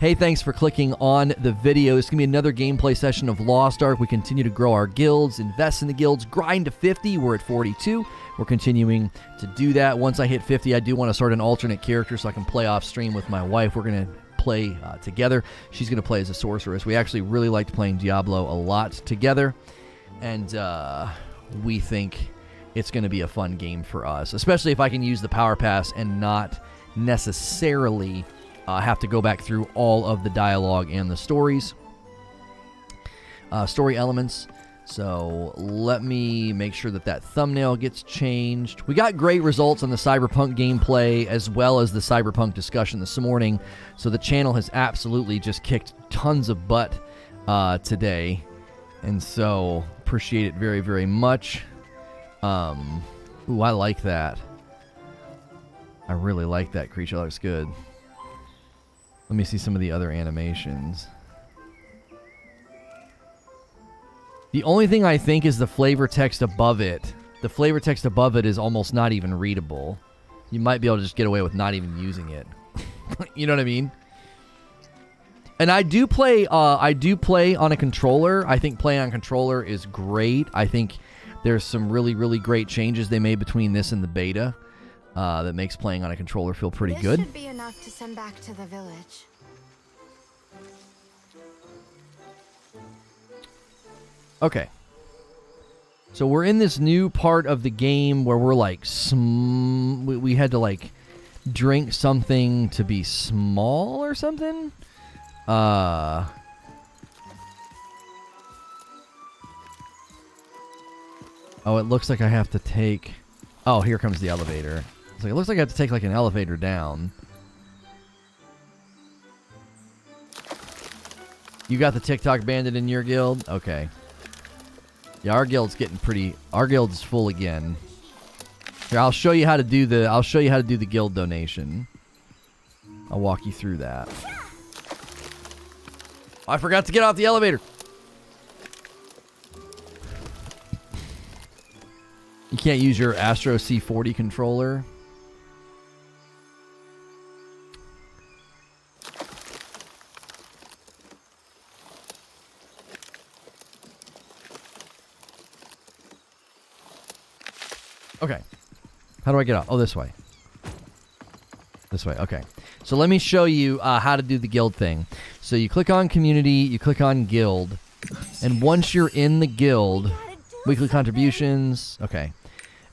Hey, thanks for clicking on the video. It's going to be another gameplay session of Lost Ark. We continue to grow our guilds, invest in the guilds, grind to 50. We're at 42. We're continuing to do that. Once I hit 50, I do want to start an alternate character so I can play off stream with my wife. We're going to play together. She's going to play as a sorceress. We actually really liked playing Diablo a lot together, and we think it's going to be a fun game for us, especially if I can use the Power Pass and not necessarily have to go back through all of the dialogue and the story elements. So let me make sure that thumbnail gets changed. We got great results on the Cyberpunk gameplay as well as the Cyberpunk discussion this morning. So the channel has absolutely just kicked tons of butt today. And so appreciate it very, very much. Ooh, I like that. I really like that creature. That looks good. Let me see some of the other animations. The only thing I think is the flavor text above it. The flavor text above it is almost not even readable. You might be able to just get away with not even using it. You know what I mean? And I do play on a controller. I think playing on controller is great. I think there's some really, really great changes they made between this and the beta. That makes playing on a controller feel pretty good. This should be enough to send back to the village. Okay. So we're in this new part of the game where we're like, we had to like drink something to be small or something. Oh, it looks like I have to take... Oh, here comes the elevator. It's like, it looks like I have to take like an elevator down. You got the TikTok bandit in your guild? Okay. Yeah, our guild's getting pretty... Our guild's full again. Here, I'll show you how to do the guild donation. I'll walk you through that. I forgot to get off the elevator. You can't use your Astro C40 controller. Okay. How do I get out? Oh, this way. This way. Okay. So let me show you how to do the guild thing. So you click on community, you click on guild, and once you're in the guild, weekly contributions. Okay.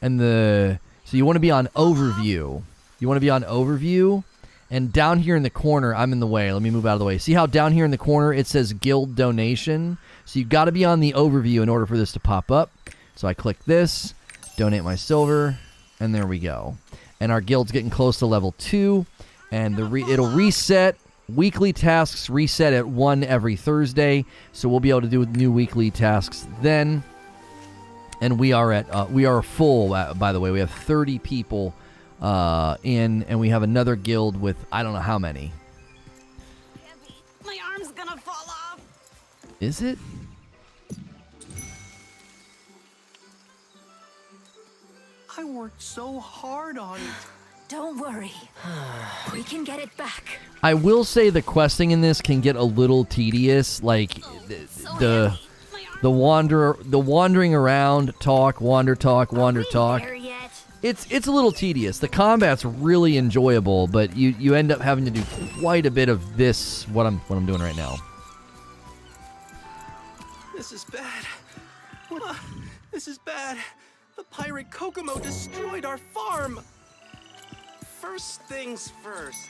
And so you want to be on overview. You want to be on overview, and down here in the corner, I'm in the way. Let me move out of the way. See how down here in the corner it says guild donation? So you've got to be on the overview in order for this to pop up. So I click this, donate my silver, and there we go. And our guild's getting close to level 2, and it'll reset. Weekly tasks reset at 1 every Thursday, so we'll be able to do new weekly tasks then. And we are full, by the way. We have 30 people in, and we have another guild with I don't know how many. My arm's gonna fall off. Is it? I worked so hard on it. Don't worry. We can get it back. I will say the questing in this can get a little tedious. Like the wandering around, wander talk. It's a little tedious. The combat's really enjoyable, but you end up having to do quite a bit of this. What I'm doing right now. This is bad. This is bad. The pirate Kokomo destroyed our farm. First things first.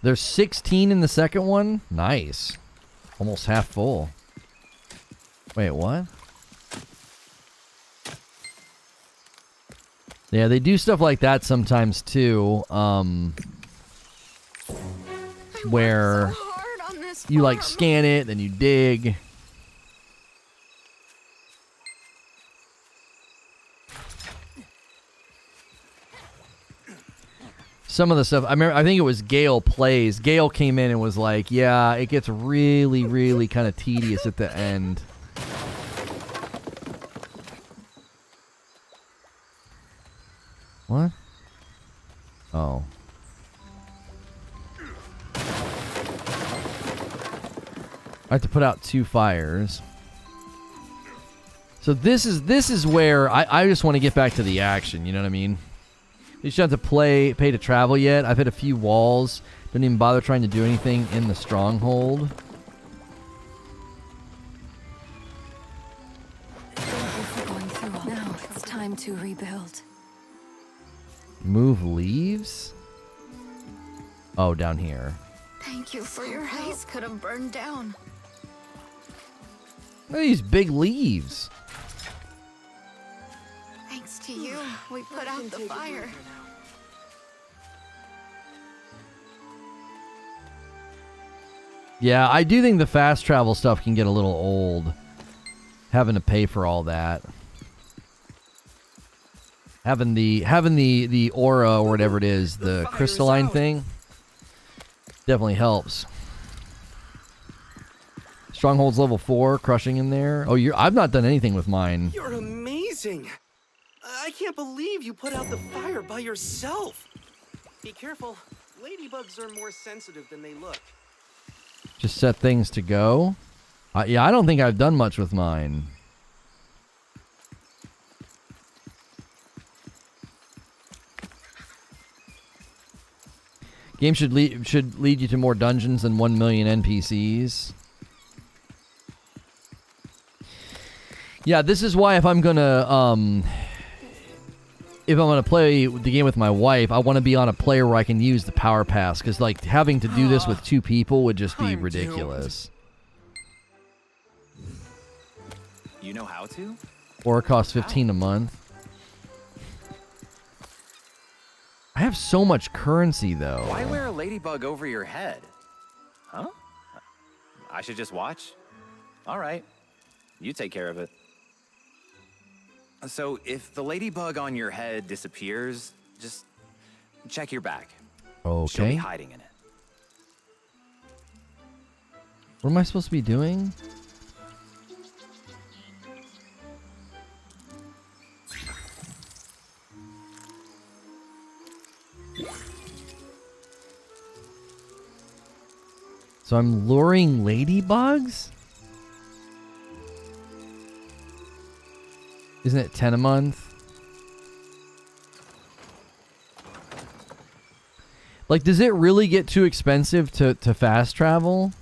There's 16 in the second one. Nice. Almost half full. Wait, what? Yeah, they do stuff like that sometimes too. Where you like scan it, then you dig. Some of the stuff, I think it was Gale Plays. Gale came in and was like, yeah, it gets really, really kind of tedious at the end. What? Oh. I have to put out 2 fires. So this is where I just want to get back to the action, you know what I mean? You should have to pay to travel yet. I've hit a few walls. Don't even bother trying to do anything in the stronghold. Thank you for going through all. Now it's time to rebuild. Move leaves? Oh, down here. Thank you for your help. Place could have burned down. Look at these big leaves. Thanks to you, we put out the fire. Yeah, I do think the fast travel stuff can get a little old. Having to pay for all that. Having the aura or whatever it is, the crystalline thing, definitely helps. Stronghold's level 4, crushing in there. Oh, I've not done anything with mine. You're amazing. I can't believe you put out the fire by yourself. Be careful. Ladybugs are more sensitive than they look. Just set things to go. Yeah, I don't think I've done much with mine. Game should lead you to more dungeons than 1 million NPCs. Yeah, this is why if I'm gonna play the game with my wife, I want to be on a player where I can use the power pass, because like having to do this with 2 people would just be ridiculous. You know how to? Or it costs 15 a month. I have so much currency though. Why wear a ladybug over your head? Huh? I should just watch? All right. You take care of it. So if the ladybug on your head disappears, just check your back. Okay. She'll be hiding in it. What am I supposed to be doing? So I'm luring ladybugs? Isn't it 10 a month? Like, does it really get too expensive to fast travel?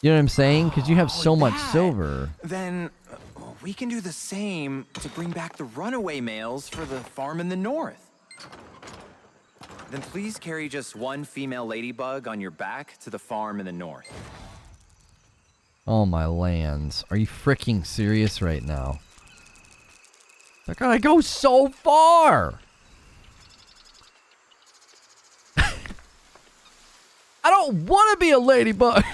You know what I'm saying? Because you have so much silver. Then we can do the same to bring back the runaway males for the farm in the north. Then please carry just 1 female ladybug on your back to the farm in the north. Oh my lands. Are you freaking serious right now? I gotta go so far! I don't want to be a ladybug!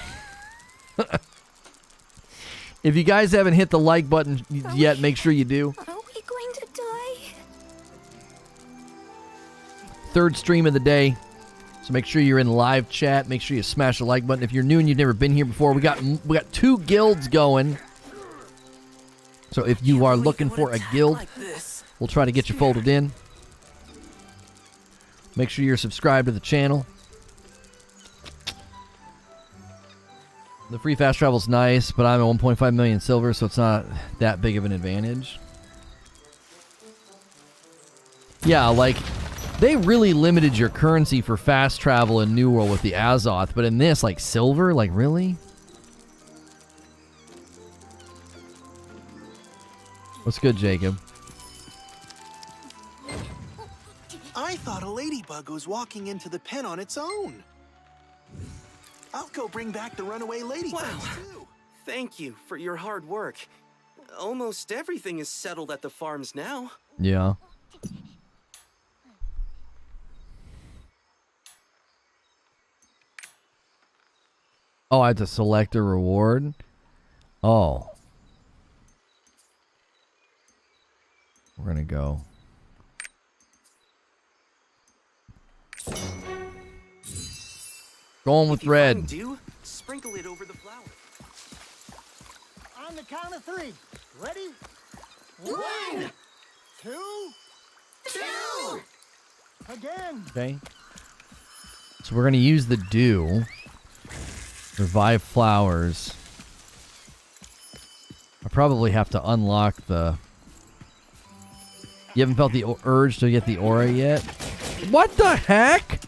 If you guys haven't hit the like button yet, make sure you do. Are we going to die? 3rd stream of the day. So make sure you're in live chat. Make sure you smash the like button. If you're new and you've never been here before, we got 2 guilds going. So if you are looking for a guild, we'll try to get you folded in. Make sure you're subscribed to the channel. The free fast travel's nice, but I'm at 1.5 million silver, so it's not that big of an advantage. Yeah, like, they really limited your currency for fast travel in New World with the Azoth, but in this, like, silver? Like, really? What's good, Jacob? I thought a ladybug was walking into the pen on its own. I'll go bring back the runaway ladybugs, too. Thank you for your hard work. Almost everything is settled at the farms now. Yeah. Oh, I have to select a reward? Oh. We're gonna go. Going with red. Dew, sprinkle it over the flower. On the count of 3. Ready? Okay. So we're gonna use the dew. Revive flowers. I probably have to unlock the... You haven't felt the urge to get the aura yet? What the heck?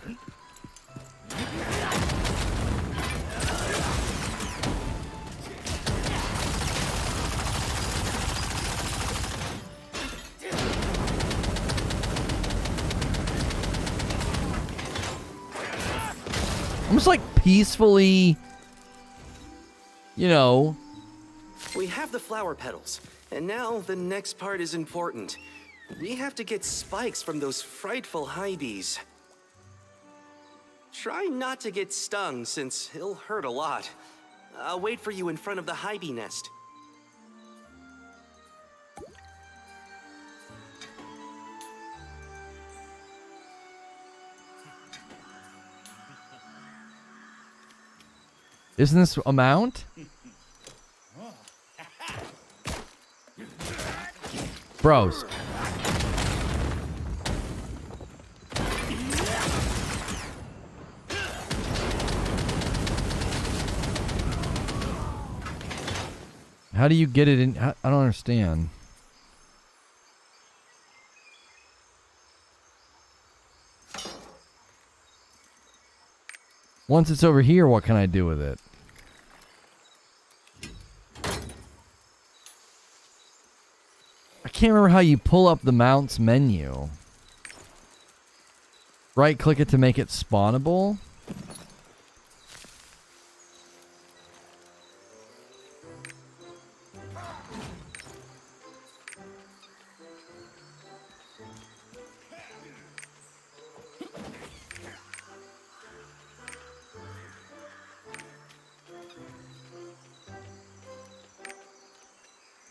I'm just like peacefully, you know. We have the flower petals, and now the next part is important. We have to get spikes from those frightful high bees. Try not to get stung, since he'll hurt a lot. I'll wait for you in front of the high bee nest. Isn't this a mount? Bros. How do you get it in? I don't understand. Once it's over here, what can I do with it? I can't remember how you pull up the mounts menu. Right click it to make it spawnable.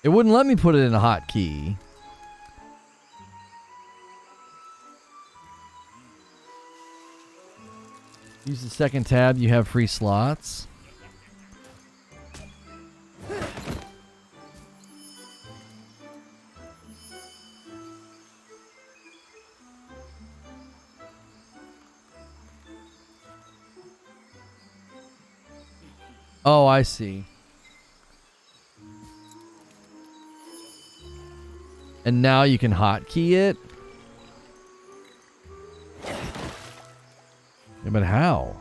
It wouldn't let me put it in a hotkey. Use the second tab, you have free slots. Oh, I see. And now you can hotkey it? Yeah, but how?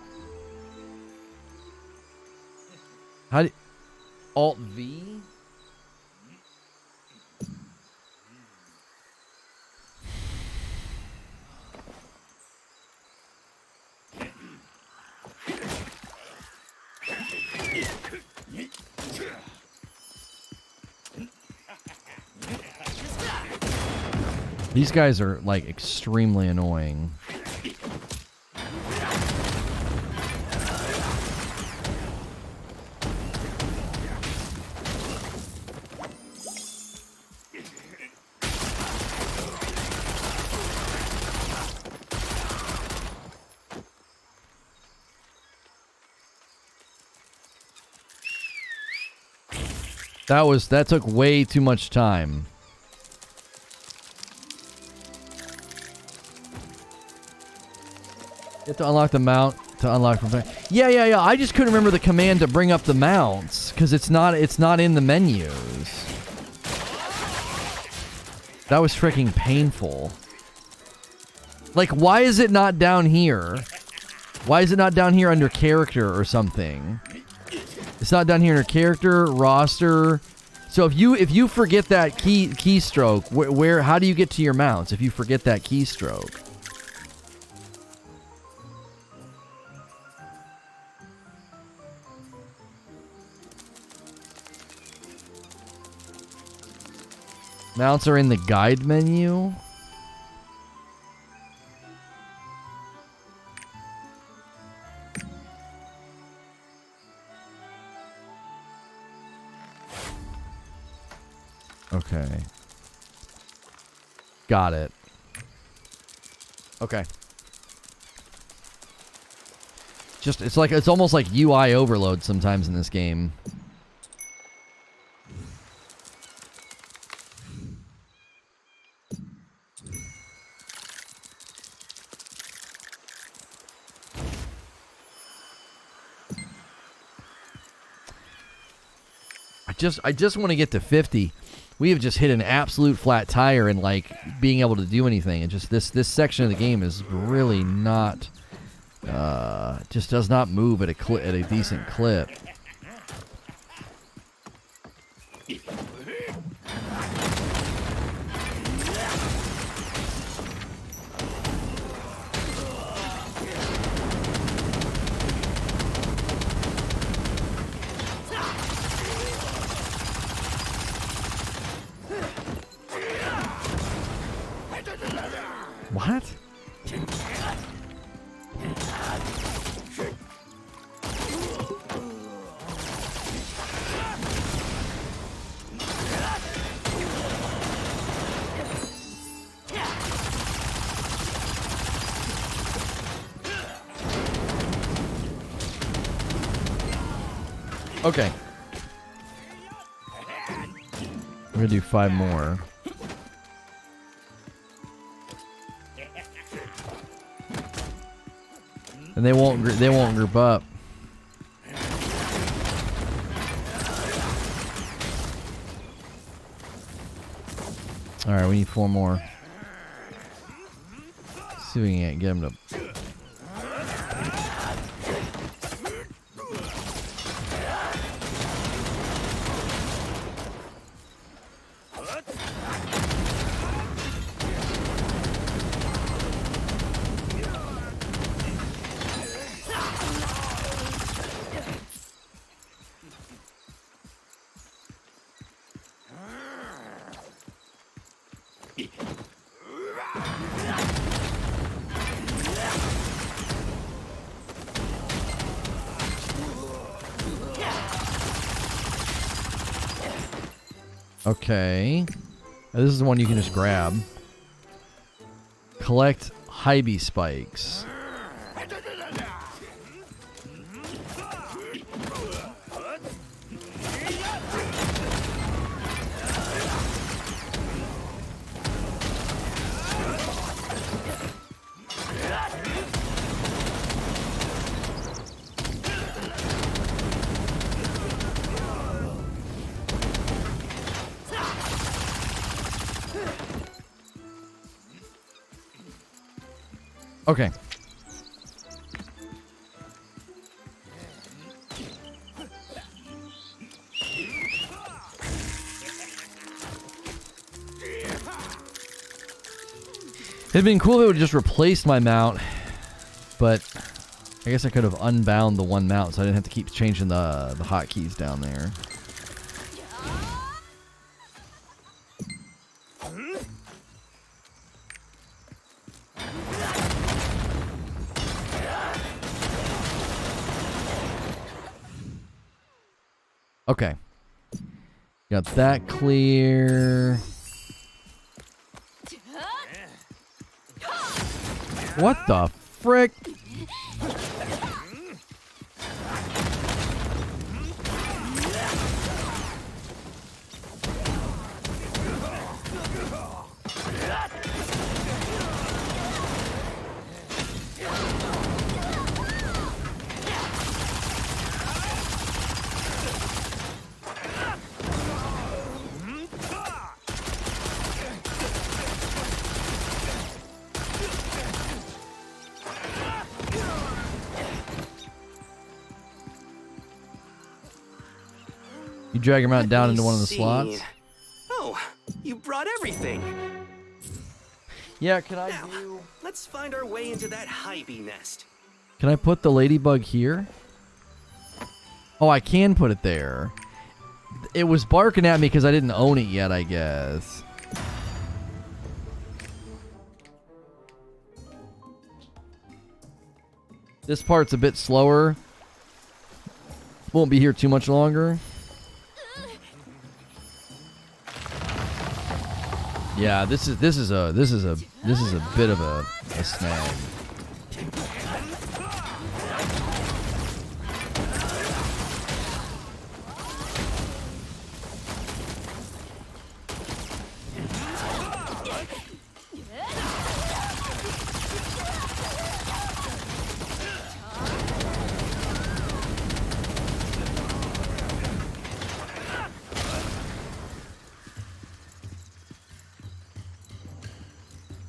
How do... Alt-V? These guys are, like, extremely annoying. That took way too much time. You have to unlock the mount to unlock from... Yeah. I just couldn't remember the command to bring up the mounts because it's not in the menus. That was freaking painful. Like, why is it not down here? Why is it not down here under character or something? It's not down here under character, roster. So if you forget that keystroke, where how do you get to your mounts if you forget that keystroke? Mounts are in the guide menu. Okay. Got it. Okay. It's almost like UI overload sometimes in this game. I just want to get to 50. We have just hit an absolute flat tire in like being able to do anything. And just this section of the game is really not, just does not move at a decent clip. What? Okay. We're gonna do 5 more. And they won't group up. All right, we need 4 more. See if we can get them to. Okay. Now, this is the one you can just grab. Collect Hybe spikes. Okay. It'd been cool if it would just replace my mount, but I guess I could have unbound the one mount so I didn't have to keep changing the hotkeys down there. Okay. Got that clear. What the frick? You drag him out down into one of the slots. Oh, you brought everything. Yeah, can I Now, let's find our way into that Hybe nest. Can I put the ladybug here? Oh, I can put it there. It was barking at me because I didn't own it yet, I guess. This part's a bit slower. Won't be here too much longer. Yeah, this is a bit of a snag.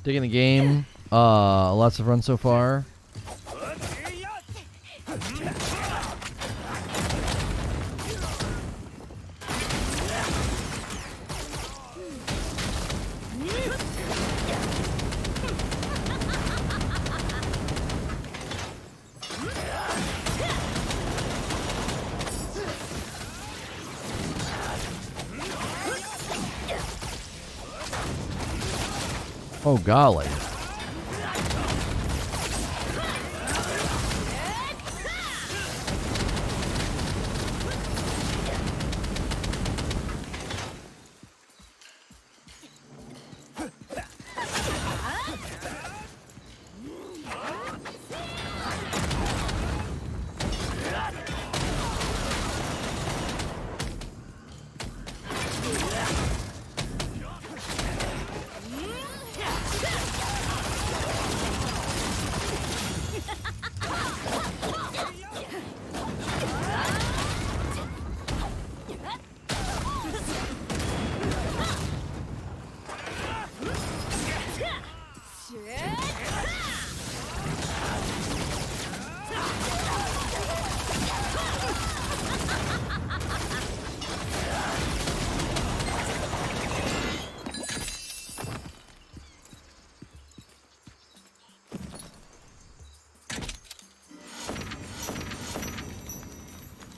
Digging the game. Lots of fun so far. Oh, golly.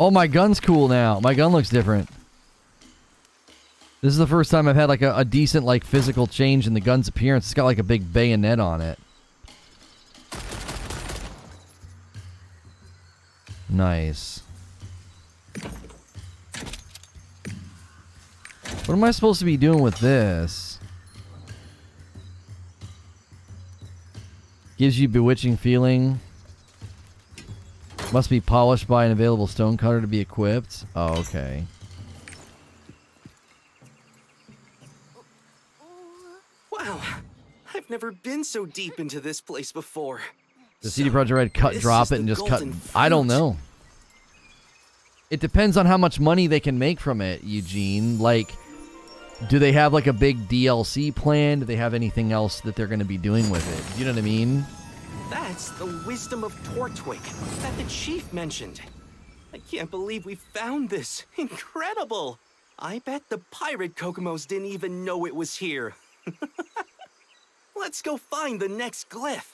Oh, my gun's cool now. My gun looks different. This is the first time I've had like a decent like physical change in the gun's appearance. It's got like a big bayonet on it. Nice. What am I supposed to be doing with this? Gives you bewitching feeling. Must be polished by an available stonecutter to be equipped. Oh, okay. Wow, I've never been so deep into this place before. The CD Projekt Red cut, this drop is it, and the just cut. golden I don't fruit. know. It depends on how much money they can make from it, Eugene. Like, do they have like a big DLC plan? Do they have anything else that they're going to be doing with it? You know what I mean? That's the wisdom of Tortwick that the chief mentioned. I can't believe we found this. Incredible! I bet the pirate Kokomos didn't even know it was here. Let's go find the next glyph.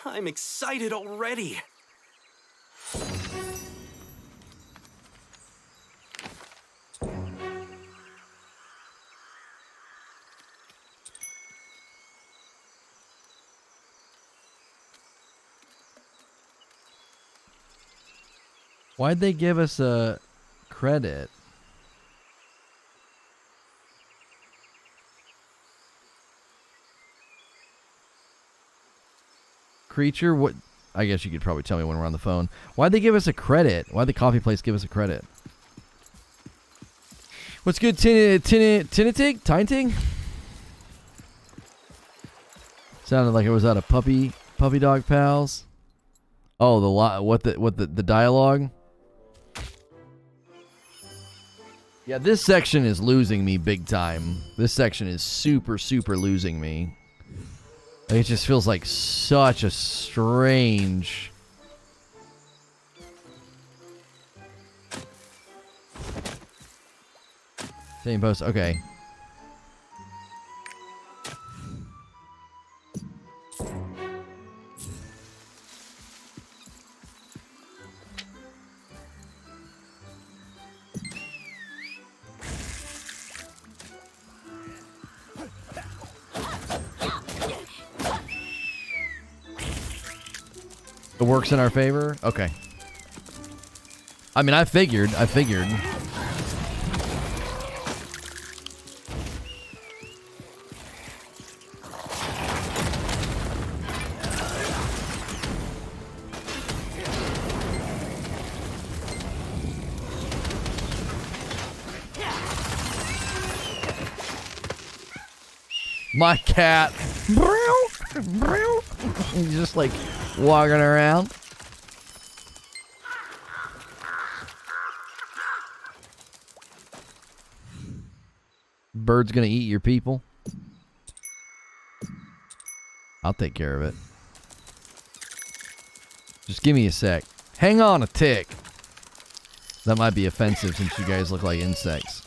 I'm excited already. Why'd they give us a credit? Creature, what? I guess you could probably tell me when we're on the phone. Why'd they give us a credit? Why'd the coffee place give us a credit? What's good, Tinitig? Tinting? Sounded like it was out of Puppy Dog Pals. Oh, the dialogue? Yeah, this section is losing me big time. This section is super losing me. Like, it just feels like such a strange... Same post, okay. It works in our favor? Okay. I mean, I figured. My cat. He's just like walking around. Bird's gonna eat your people. I'll take care of it. Just give me a sec. Hang on a tick. That might be offensive since you guys look like insects.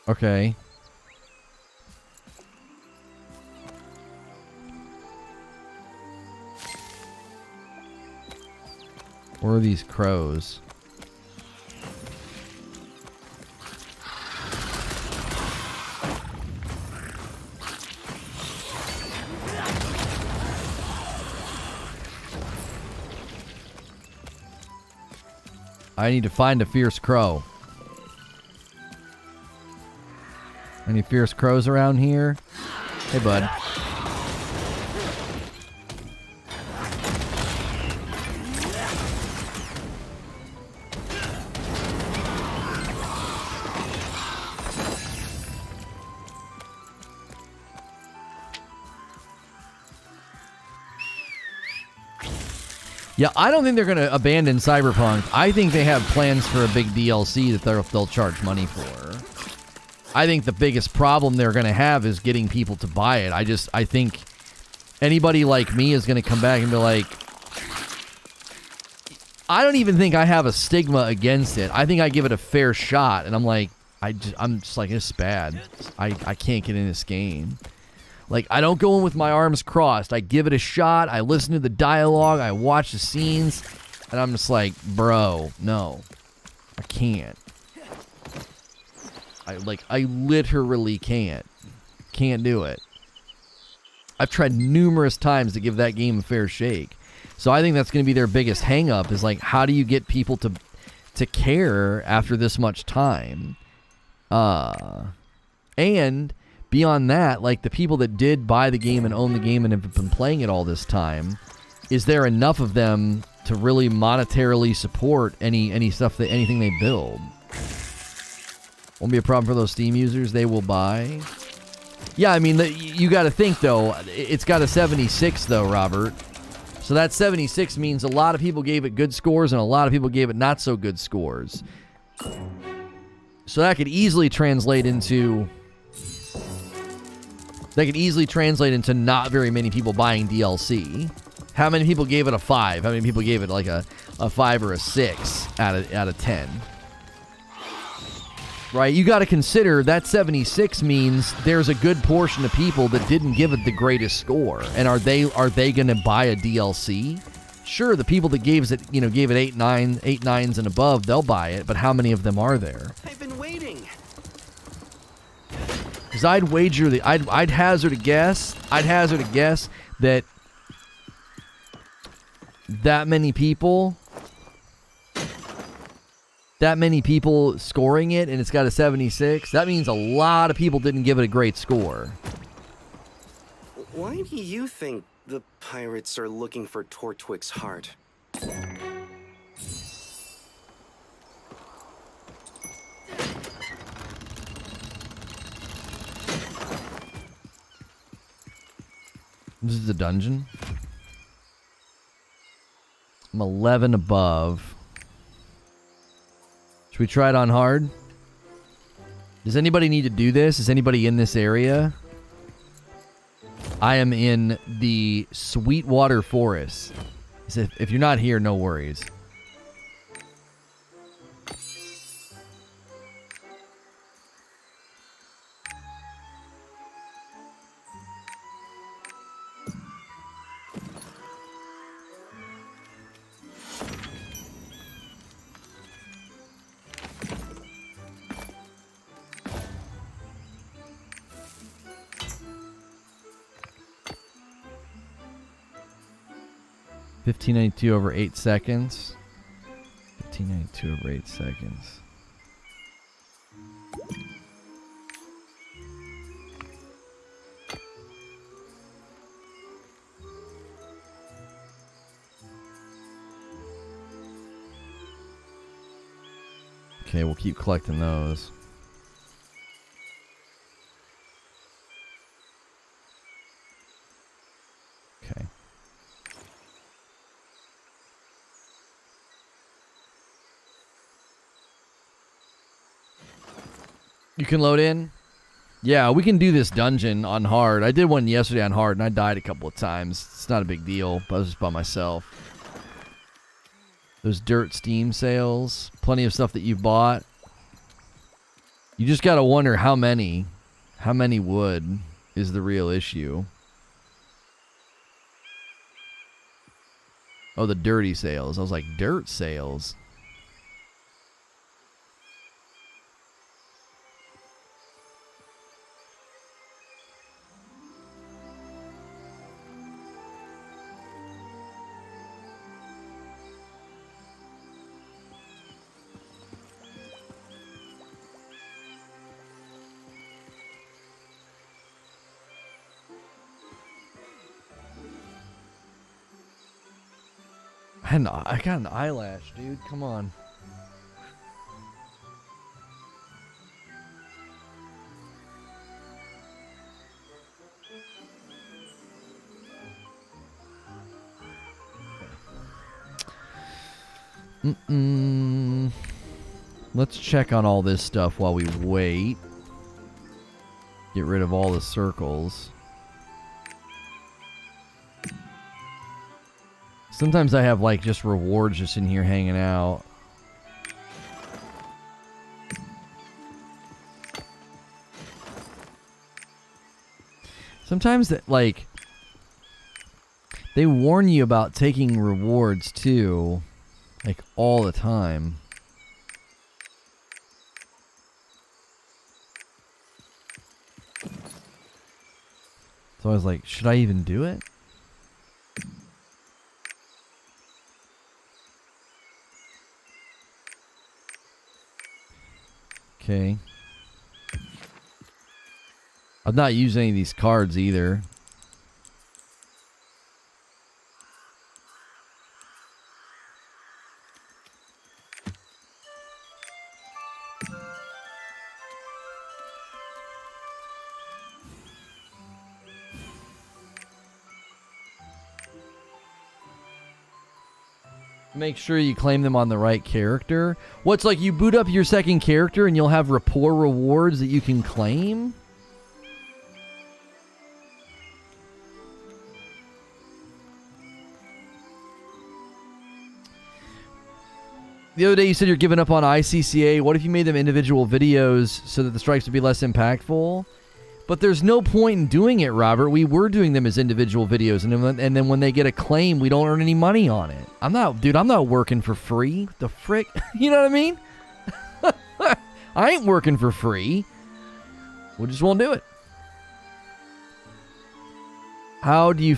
Okay. Where are these crows? I need to find a fierce crow. Any fierce crows around here? Hey, bud. Yeah, I don't think they're going to abandon Cyberpunk. I think they have plans for a big DLC that they'll charge money for. I think the biggest problem they're going to have is getting people to buy it. I think anybody like me is going to come back and be like, I don't even think I have a stigma against it. I think I give it a fair shot, and I'm like, I'm just like, it's bad. I can't get in this game. Like, I don't go in with my arms crossed. I give it a shot. I listen to the dialogue. I watch the scenes. And I'm just like, bro, no. I can't. I literally can't. Can't do it. I've tried numerous times to give that game a fair shake. So I think that's going to be their biggest hang-up is, like, how do you get people to care after this much time? And beyond that, like, the people that did buy the game and own the game and have been playing it all this time, is there enough of them to really monetarily support anything they build? Won't be a problem for those Steam users. They will buy. Yeah, I mean, you got to think, though. It's got a 76, though, Robert. So that 76 means a lot of people gave it good scores and a lot of people gave it not so good scores. So that could easily translate into... not very many people buying DLC. How many people gave it a 5? How many people gave it like a 5 or a 6 out of 10? Right? You got to consider that 76 means there's a good portion of people that didn't give it the greatest score. And are they going to buy a DLC? Sure, the people that gave it 8 nines and above, they'll buy it, but how many of them are there? I've been waiting. Because I'd hazard a guess that that many people scoring it and it's got a 76, that means a lot of people didn't give it a great score. Why do you think the pirates are looking for Tortwig's heart? This is the dungeon. I'm 11 above. Should we try it on hard? Does anybody need to do this? Is anybody in this area? I am in the Sweetwater Forest. If you're not here, no worries. $15.92 over 8 seconds. $15.92 over 8 seconds. Okay, we'll keep collecting those. Okay. You can load in? Yeah, we can do this dungeon on hard. I did one yesterday on hard, and I died a couple of times. It's not a big deal, but I was just by myself. Those dirt Steam sales. Plenty of stuff that you bought. You just gotta wonder how many would is the real issue. Oh, the dirty sales. I was like, dirt sales? I got an eyelash, dude. Come on. Let's check on all this stuff while we wait. Get rid of all the circles. Sometimes I have, like, just rewards just in here hanging out. Sometimes, that, like, they warn you about taking rewards, too. Like, all the time. So I was like, should I even do it? Okay. I've not used any of these cards either. Make sure you claim them on the right character. What's like you boot up your second character and you'll have rapport rewards that you can claim? The other day you said you're giving up on ICCA. What if you made them individual videos so that the strikes would be less impactful? But there's no point in doing it, Robert. We were doing them as individual videos, and then when they get a claim, we don't earn any money on it. I'm not working for free. The frick? You know what I mean? I ain't working for free. We just won't do it. How do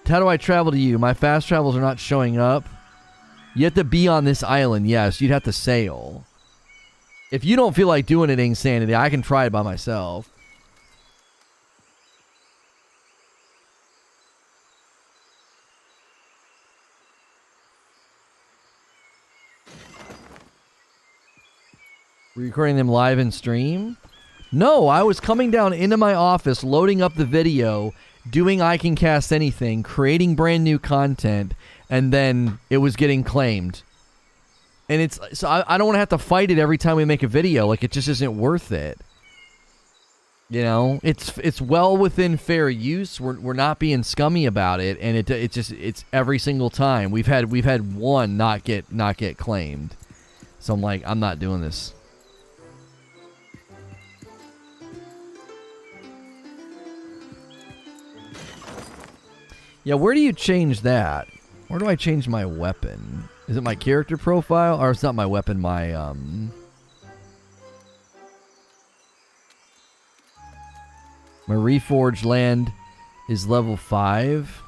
I travel to you? My fast travels are not showing up. You have to be on this island. Yes, you'd have to sail. If you don't feel like doing it, Insanity, I can try it by myself. Were you recording them live in stream? No, I was coming down into my office, loading up the video, doing I Can Cast Anything, creating brand new content, and then it was getting claimed. And it's so I don't want to have to fight it every time we make a video. Like, it just isn't worth it. You know, it's well within fair use. We're not being scummy about it, and it's every single time we've had one not get claimed. So I'm like, I'm not doing this. Yeah, where do you change that? Where do I change my weapon? Is it my character profile? Or it's not my weapon, my, my Reforged land is level 5.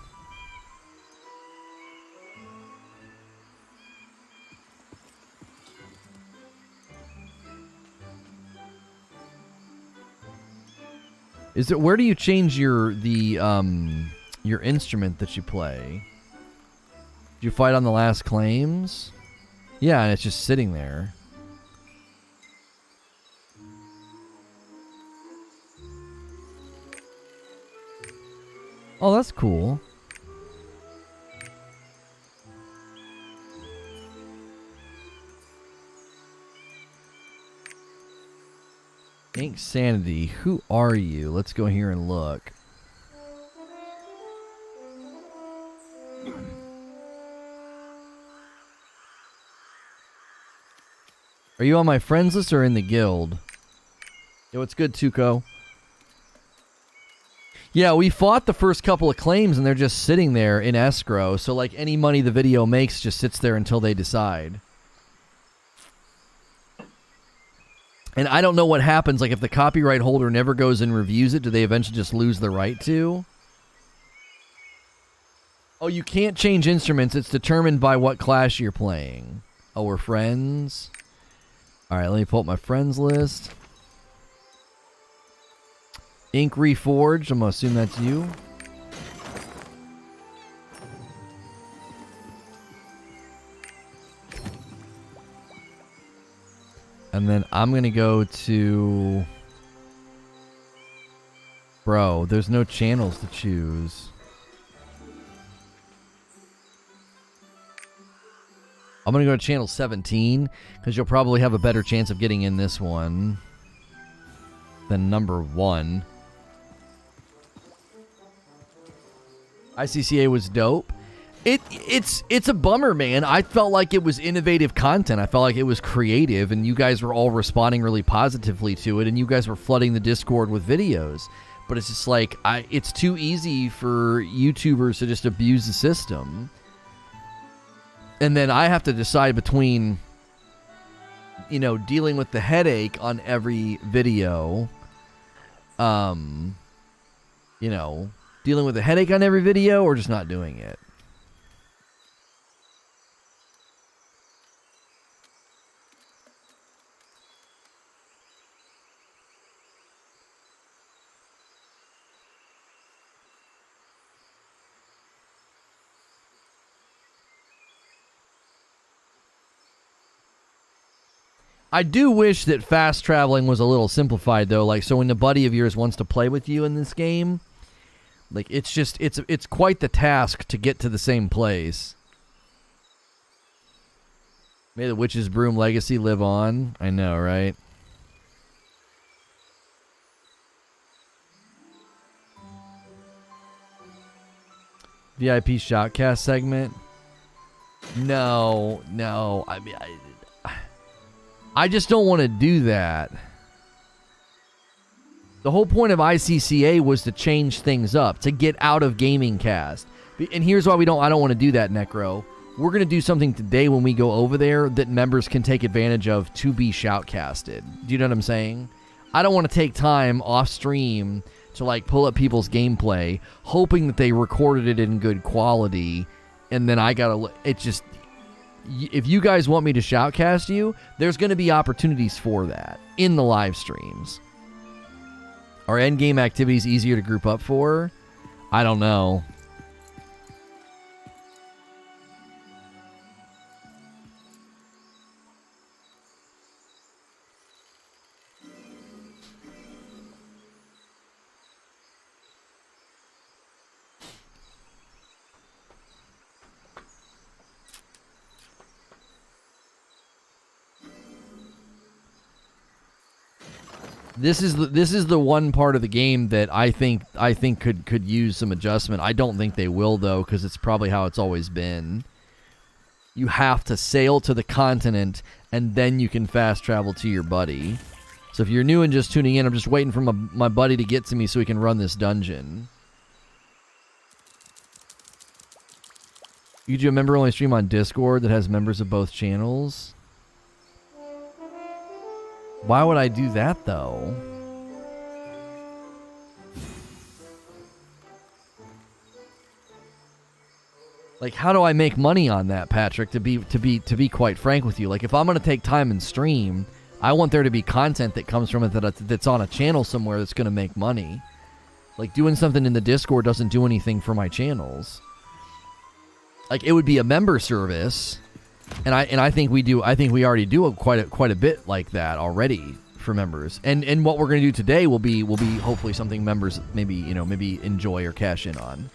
Is it, where do you change your instrument that you play? Did you fight on the last claims? Yeah, and it's just sitting there. Oh, that's cool. Ink Sanity, who are you? Let's go here and look. Are you on my friends list or in the guild? Yo, what's good, Tuco? Yeah, we fought the first couple of claims and they're just sitting there in escrow. So, like, any money the video makes just sits there until they decide. And I don't know what happens. Like, if the copyright holder never goes and reviews it, do they eventually just lose the right to? Oh, you can't change instruments. It's determined by what class you're playing. Oh, we're friends? Alright, let me pull up my friends list. Ink Reforge, I'm going to assume that's you. And then I'm going to go to... Bro, there's no channels to choose. I'm going to go to channel 17, because you'll probably have a better chance of getting in this one than number 1. ICCA was dope. It's a bummer, man. I felt like it was innovative content. I felt like it was creative, and you guys were all responding really positively to it, and you guys were flooding the Discord with videos. But it's just like, it's too easy for YouTubers to just abuse the system. And then I have to decide between, you know, dealing with the headache on every video, you know, dealing with the headache on every video or just not doing it. I do wish that fast traveling was a little simplified, though. Like, so when a buddy of yours wants to play with you in this game, like, it's just, it's quite the task to get to the same place. May the Witch's Broom legacy live on. I know, right? VIP Shoutcast segment? No. I mean, I just don't want to do that. The whole point of ICCA was to change things up, to get out of Gaming Cast. And here's why I don't want to do that, Necro. We're going to do something today when we go over there that members can take advantage of to be shoutcasted. Do you know what I'm saying? I don't want to take time off stream to, like, pull up people's gameplay, hoping that they recorded it in good quality, and then I got to... It's just... If you guys want me to shoutcast you, there's going to be opportunities for that in the live streams. Are endgame activities easier to group up for? I don't know. This is the one part of the game that I think could use some adjustment. I don't think they will, though, because it's probably how it's always been. You have to sail to the continent, and then you can fast travel to your buddy. So if you're new and just tuning in, I'm just waiting for my buddy to get to me so we can run this dungeon. You do a member-only stream on Discord that has members of both channels? Why would I do that, though? Like, how do I make money on that, Patrick? To be quite frank with you, like, if I'm gonna take time and stream, I want there to be content that comes from it that's on a channel somewhere that's gonna make money. Like, doing something in the Discord doesn't do anything for my channels. Like, it would be a member service. And I think we do. I think we already do quite a bit like that already for members. And what we're going to do today will be hopefully something members maybe enjoy or cash in on.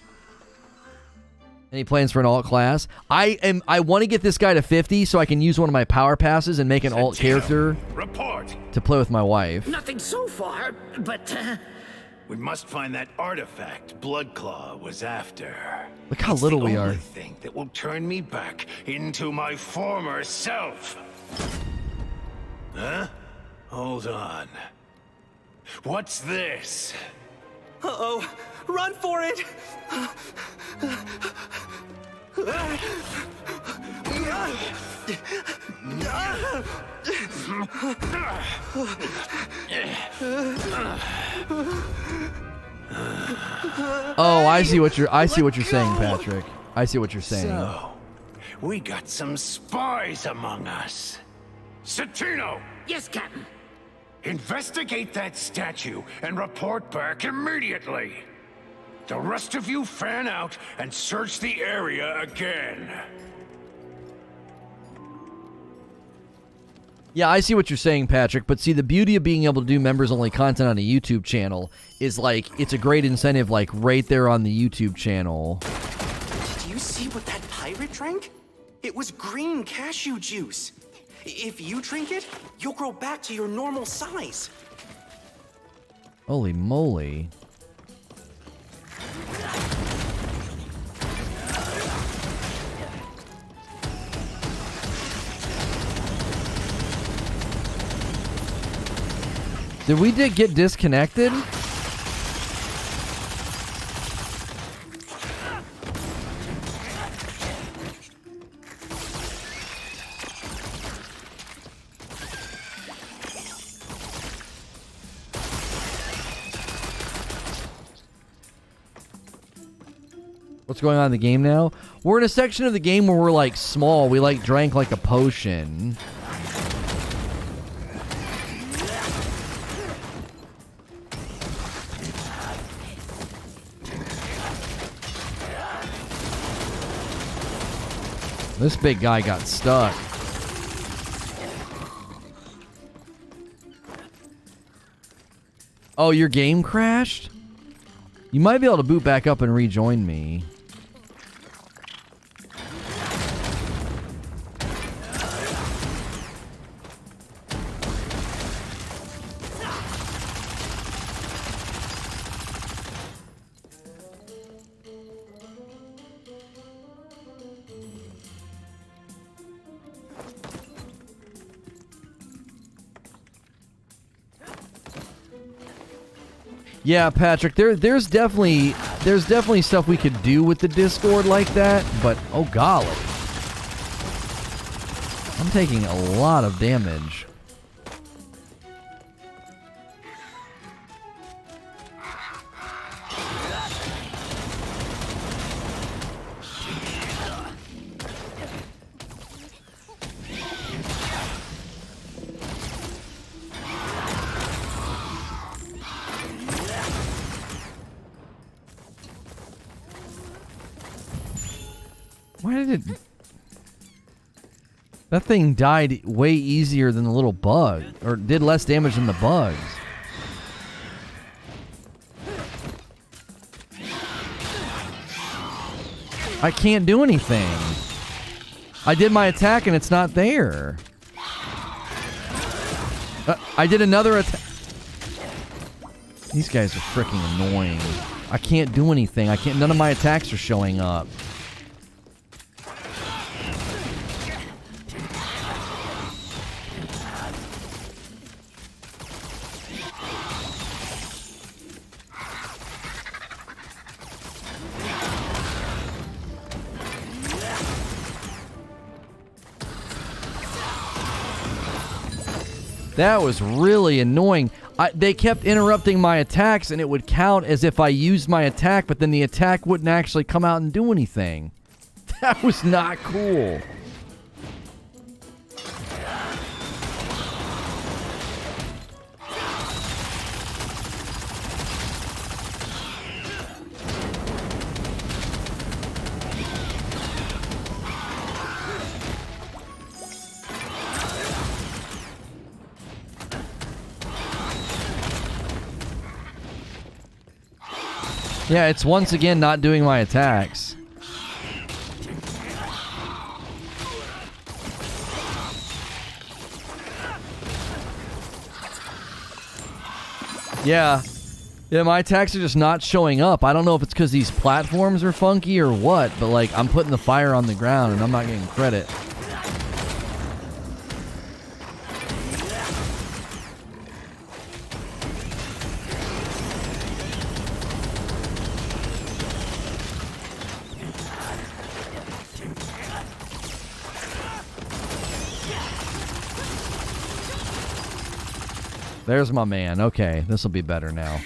Any plans for an alt class? I want to get this guy to 50 so I can use one of my power passes and make an alt character Report. to play with my wife. Nothing so far, but We must find that artifact Bloodclaw was after. Look how It's little the we only are. thing that will turn me back into my former self. Huh? Hold on. What's this? Uh-oh. Run for it! Oh, I see what you're saying, Patrick. I see what you're saying. So, we got some spies among us. Satino, yes, Captain. investigate that statue and report back immediately. The rest of you fan out and search the area again. Yeah, I see what you're saying, Patrick, but see, the beauty of being able to do members-only content on a YouTube channel is, like, it's a great incentive, like, right there on the YouTube channel. Did you see what that pirate drank? It was green cashew juice. If you drink it, you'll grow back to your normal size. Holy moly. Did we get disconnected? What's going on in the game now? We're in a section of the game where we're like small. We like drank like a potion. This big guy got stuck. Oh, your game crashed? You might be able to boot back up and rejoin me. Yeah, Patrick, there's definitely stuff we could do with the Discord like that, but oh golly. I'm taking a lot of damage. Why did it... That thing died way easier than the little bug. Or did less damage than the bugs. I can't do anything. I did my attack and it's not there. I did another attack. These guys are freaking annoying. I can't do anything. I can't. None of my attacks are showing up. That was really annoying. They kept interrupting my attacks, and it would count as if I used my attack, but then the attack wouldn't actually come out and do anything. That was not cool. Yeah, it's once again not doing my attacks. Yeah. Yeah, my attacks are just not showing up. I don't know if it's because these platforms are funky or what, but like I'm putting the fire on the ground and I'm not getting credit. There's my man. Okay, this will be better now.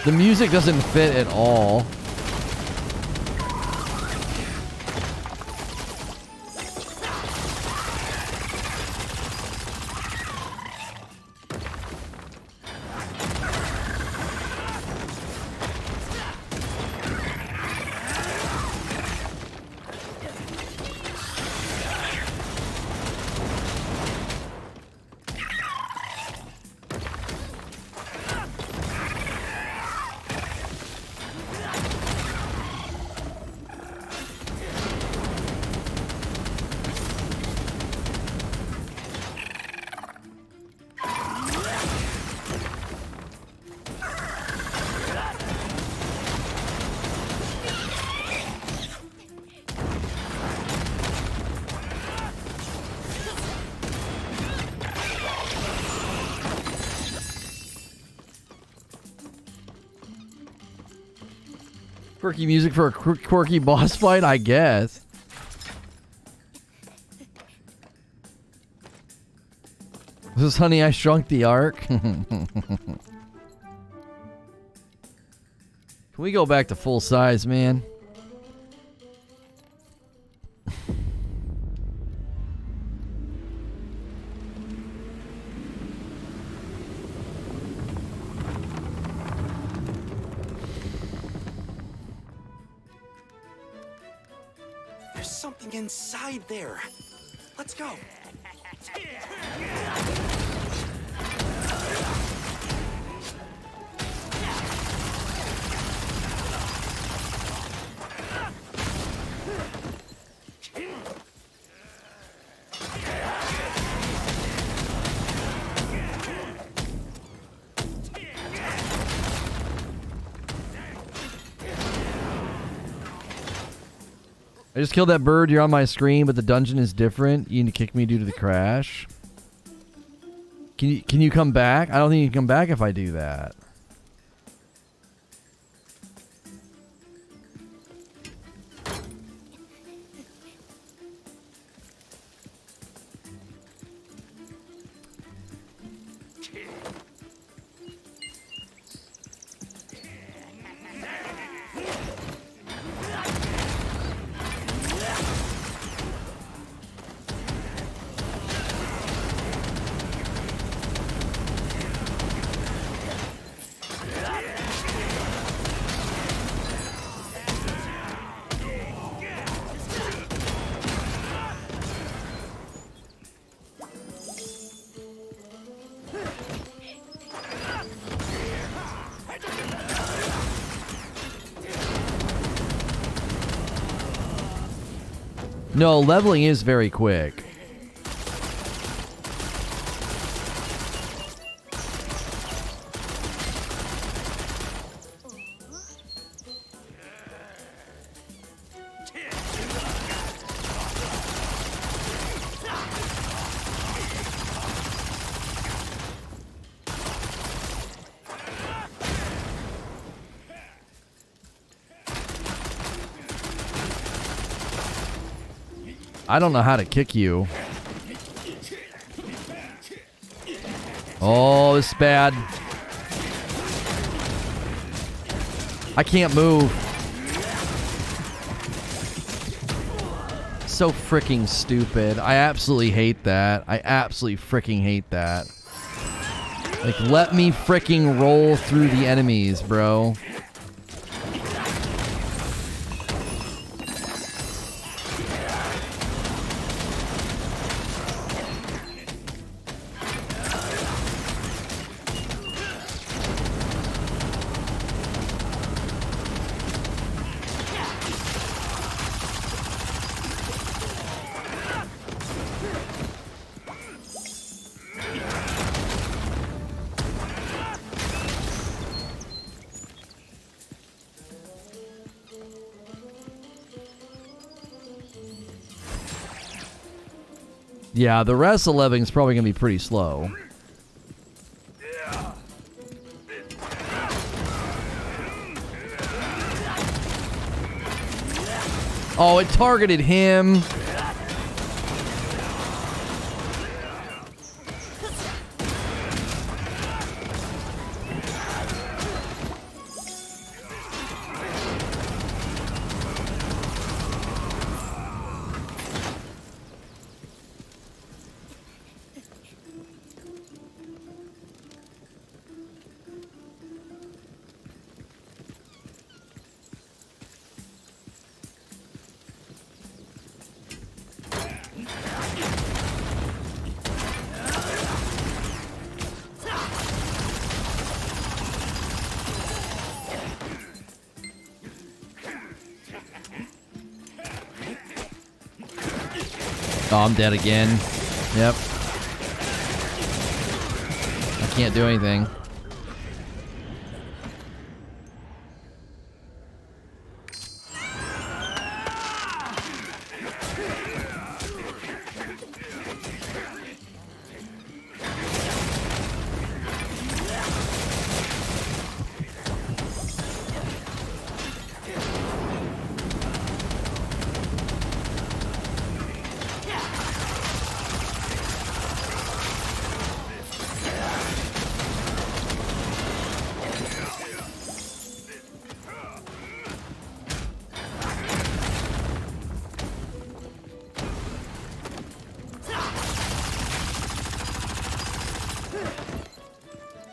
The music doesn't fit at all. Quirky music for a quirky boss fight, I guess. This is Honey, I Shrunk the Ark. Can we go back to full size, man? There's something inside there. Let's go. I just killed that bird. You're on my screen, but the dungeon is different. You need to kick me due to the crash. Can you come back? I don't think you can come back if I do that. No, leveling is very quick. I don't know how to kick you. Oh, this is bad. I can't move. so freaking stupid. I absolutely hate that. I absolutely freaking hate that. Like, let me freaking roll through the enemies, bro. Yeah, the rest of Living's probably going to be pretty slow. Oh, it targeted him. Oh, I'm dead again. Yep. I can't do anything.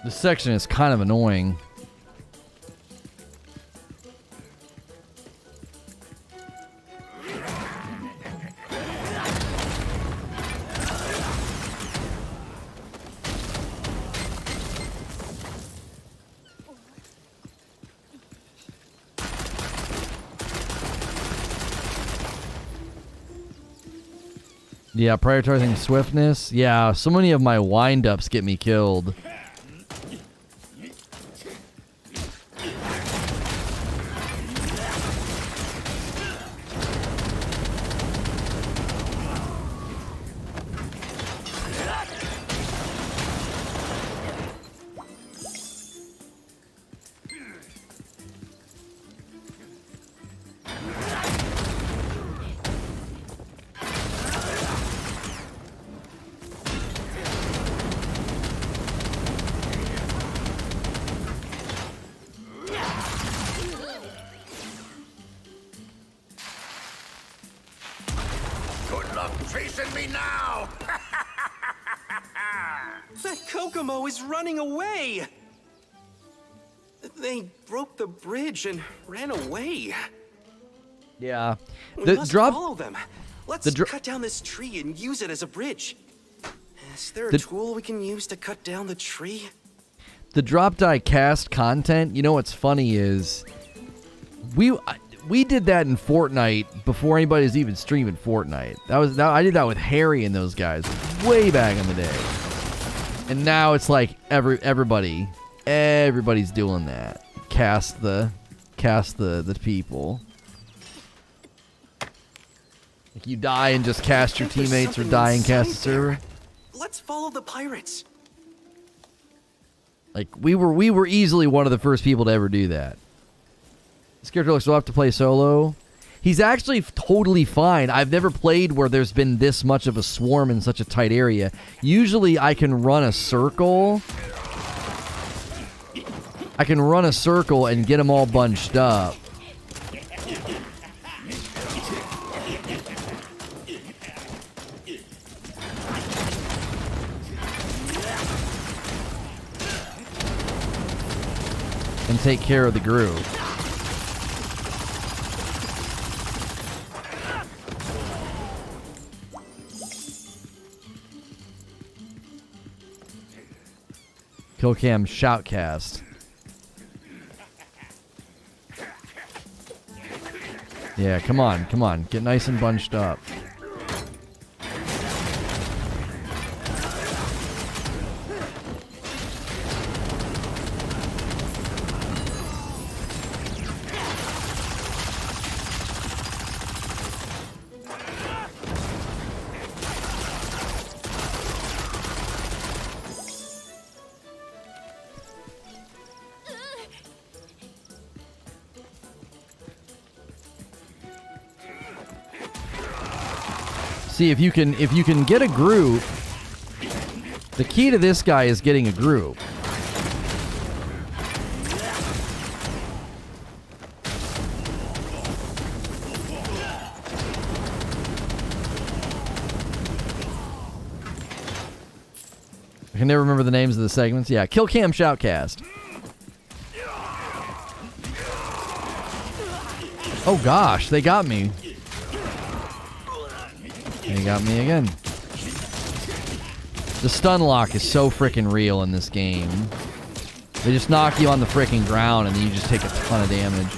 This section is kind of annoying. Yeah, prioritizing swiftness. Yeah, so many of my wind-ups get me killed. Chasing me now! That Kokomo is running away! They broke the bridge and ran away. Yeah. We must follow them. Let's cut down this tree and use it as a bridge. Is there a tool we can use to cut down the tree? The drop die cast content, you know what's funny is we did that in Fortnite before anybody was even streaming Fortnite. I did that with Harry and those guys way back in the day. And now it's like everybody's doing that. Cast the people. Like you die and just cast your teammates, or die and cast the server. Let's follow the pirates. Like we were easily one of the first people to ever do that. This character looks, we'll have to play solo. He's actually totally fine. I've never played where there's been this much of a swarm in such a tight area. Usually I can run a circle. I can run a circle and get them all bunched up. and take care of the group. Killcam Shoutcast. Yeah, come on, come on. Get nice and bunched up. See, if you can get a group, the key to this guy is getting a group. I can never remember the names of the segments. Yeah, Killcam Shoutcast. Oh gosh, they got me. They got me again. The stun lock is so freaking real in this game. They just knock you on the freaking ground and then you just take a ton of damage.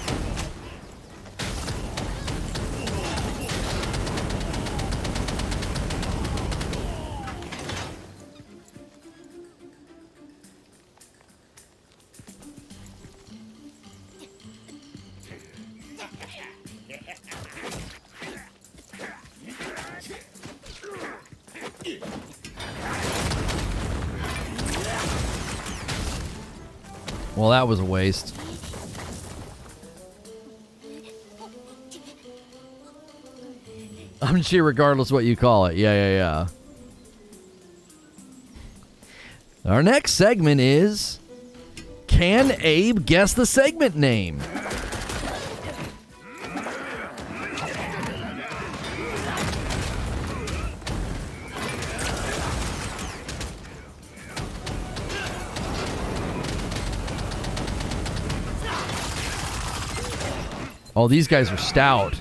Well, that was a waste. I'm cheer regardless what you call it. Yeah. Our next segment is... Can Abe guess the segment name? Oh, these guys are stout.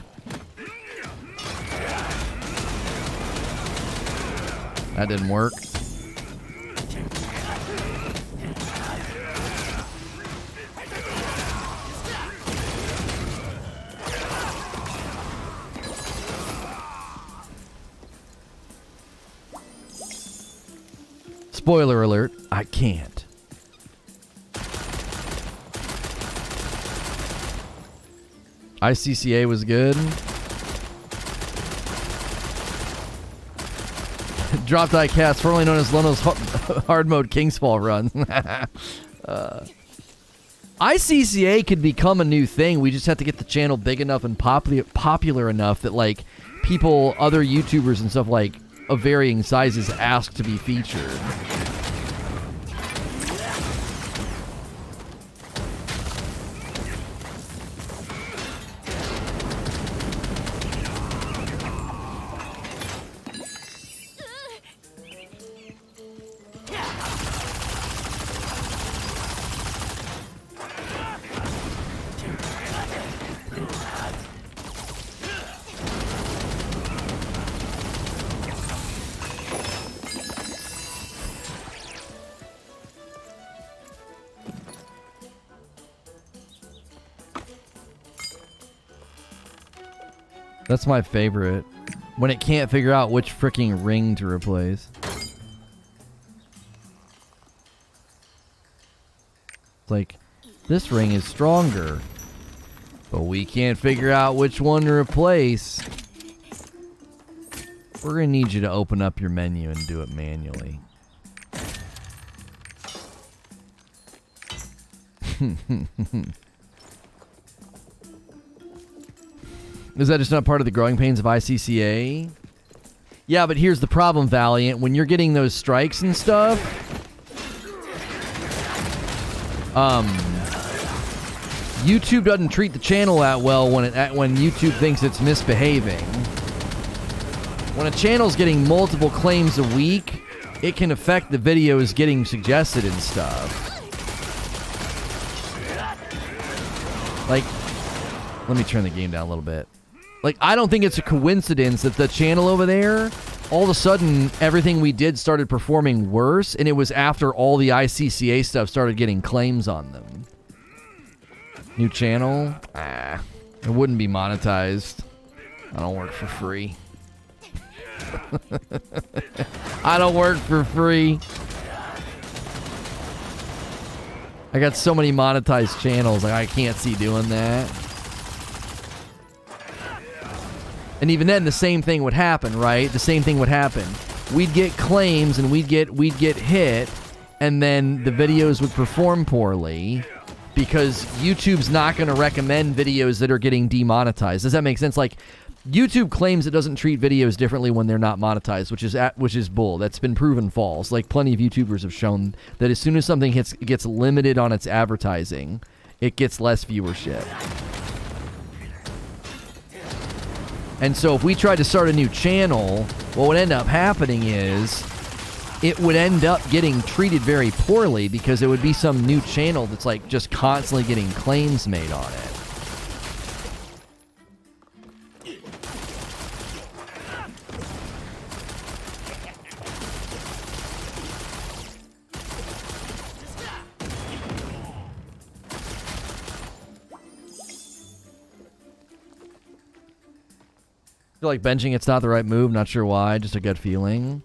That didn't work. Spoiler alert, I can't. ICCA was good. Drop Die Cast, formerly known as Lono's hard mode Kingsfall run. ICCA could become a new thing. We just have to get the channel big enough and popular enough that like people, other YouTubers and stuff like of varying sizes ask to be featured. That's my favorite. When it can't figure out which freaking ring to replace. It's like, this ring is stronger, but we can't figure out which one to replace. We're gonna need you to open up your menu and do it manually. Is that just not part of the growing pains of ICCA? Yeah, but here's the problem, Valiant. When you're getting those strikes and stuff, YouTube doesn't treat the channel that well when YouTube thinks it's misbehaving. When a channel's getting multiple claims a week, it can affect the videos getting suggested and stuff. Like, let me turn the game down a little bit. Like, I don't think it's a coincidence that the channel over there, all of a sudden, everything we did started performing worse, and it was after all the ICCA stuff started getting claims on them. New channel? It wouldn't be monetized. I don't work for free. I don't work for free. I got so many monetized channels, like I can't see doing that. And even then, the same thing would happen, right? The same thing would happen. We'd get claims and we'd get hit, and then the videos would perform poorly because YouTube's not going to recommend videos that are getting demonetized. Does that make sense? Like, YouTube claims it doesn't treat videos differently when they're not monetized, which is bull. That's been proven false. Like, plenty of YouTubers have shown that as soon as something gets limited on its advertising, it gets less viewership. And so if we tried to start a new channel, what would end up happening is it would end up getting treated very poorly because it would be some new channel that's like just constantly getting claims made on it. I feel like benching, it's not the right move. Not sure why. Just a gut feeling.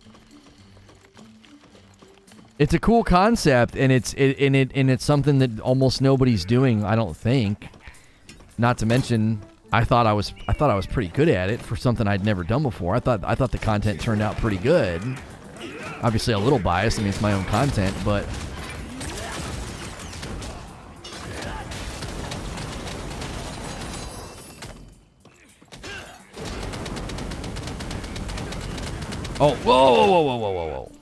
It's a cool concept, and it's something that almost nobody's doing. I don't think. Not to mention, I thought I was pretty good at it for something I'd never done before. I thought the content turned out pretty good. Obviously, a little biased. I mean, it's my own content, but. Oh, whoa, whoa, whoa, whoa, whoa, whoa, whoa.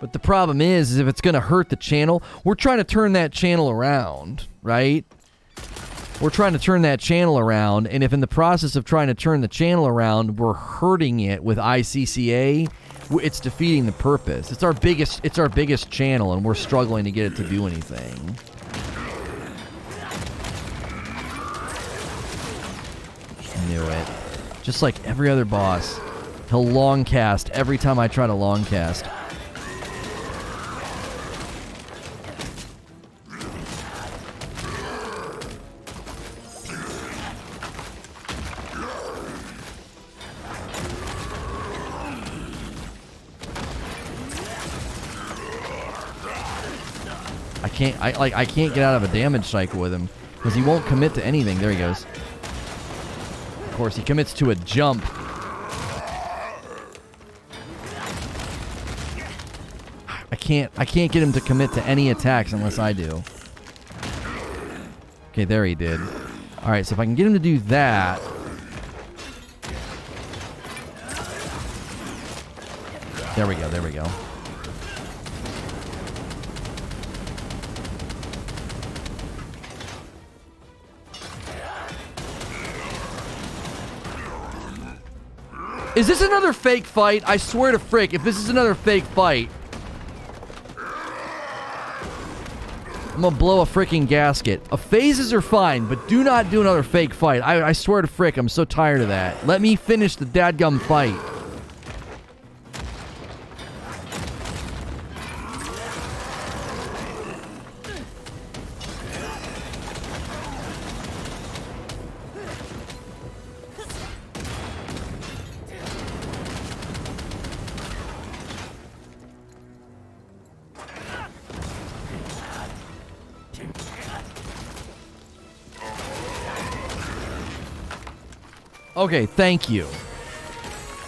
But the problem is if it's going to hurt the channel, we're trying to turn that channel around, right? We're trying to turn that channel around, and if in the process of trying to turn the channel around, we're hurting it with ICCA, it's defeating the purpose. It's our biggest channel, and we're struggling to get it to do anything. Knew it. Just like every other boss, he'll long cast every time I try to long cast. I can't get out of a damage cycle with him because he won't commit to anything. There he goes. Of course, he commits to a jump. I can't get him to commit to any attacks unless I do. Okay, there he did. All right, so if I can get him to do that. There we go. There we go. Is this another fake fight? I swear to frick, if this is another fake fight, I'm gonna blow a freaking gasket. Phases are fine, but do not do another fake fight. I swear to frick, I'm so tired of that. Let me finish the dadgum fight. Okay, thank you.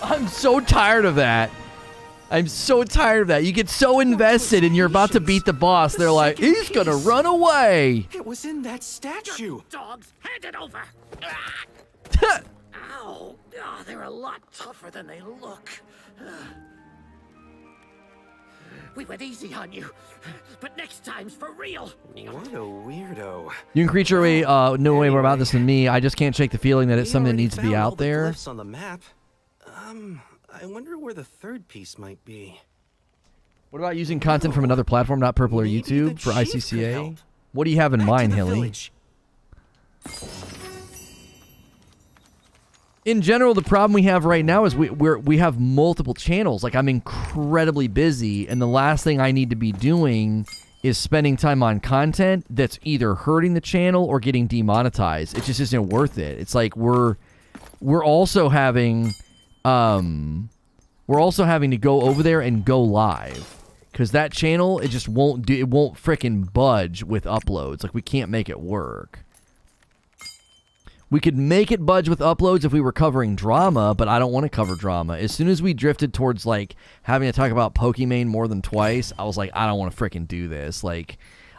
I'm so tired of that. I'm so tired of that. You get so invested and you're about to beat the boss. They're like, he's gonna run away. It was in that statue. Dogs, hand it over. Ow. Oh, they're a lot tougher than they look. We went easy on you. But next time's for real. What a weirdo. You can create your way, know way more about this than me. I just can't shake the feeling that it's We something that already needs to be found all out the there. glyphs on the map. I wonder where the third piece might be. What about using content from another platform, not Purple or Maybe the YouTube, for chief could ICCA? help. What do you have in Back to mind, the Hilly? village. In general, the problem we have right now is we have multiple channels. Like, I'm incredibly busy, and the last thing I need to be doing is spending time on content that's either hurting the channel or getting demonetized. It just isn't worth it. It's like we're also having to go over there and go live, because that channel, it just won't frickin' budge with uploads. Like, we can't make it work. We could make it budge with uploads if we were covering drama, but I don't want to cover drama. As soon as we drifted towards, like, having to talk about Pokimane more than twice, I was like, I don't want to frickin' do this. Like,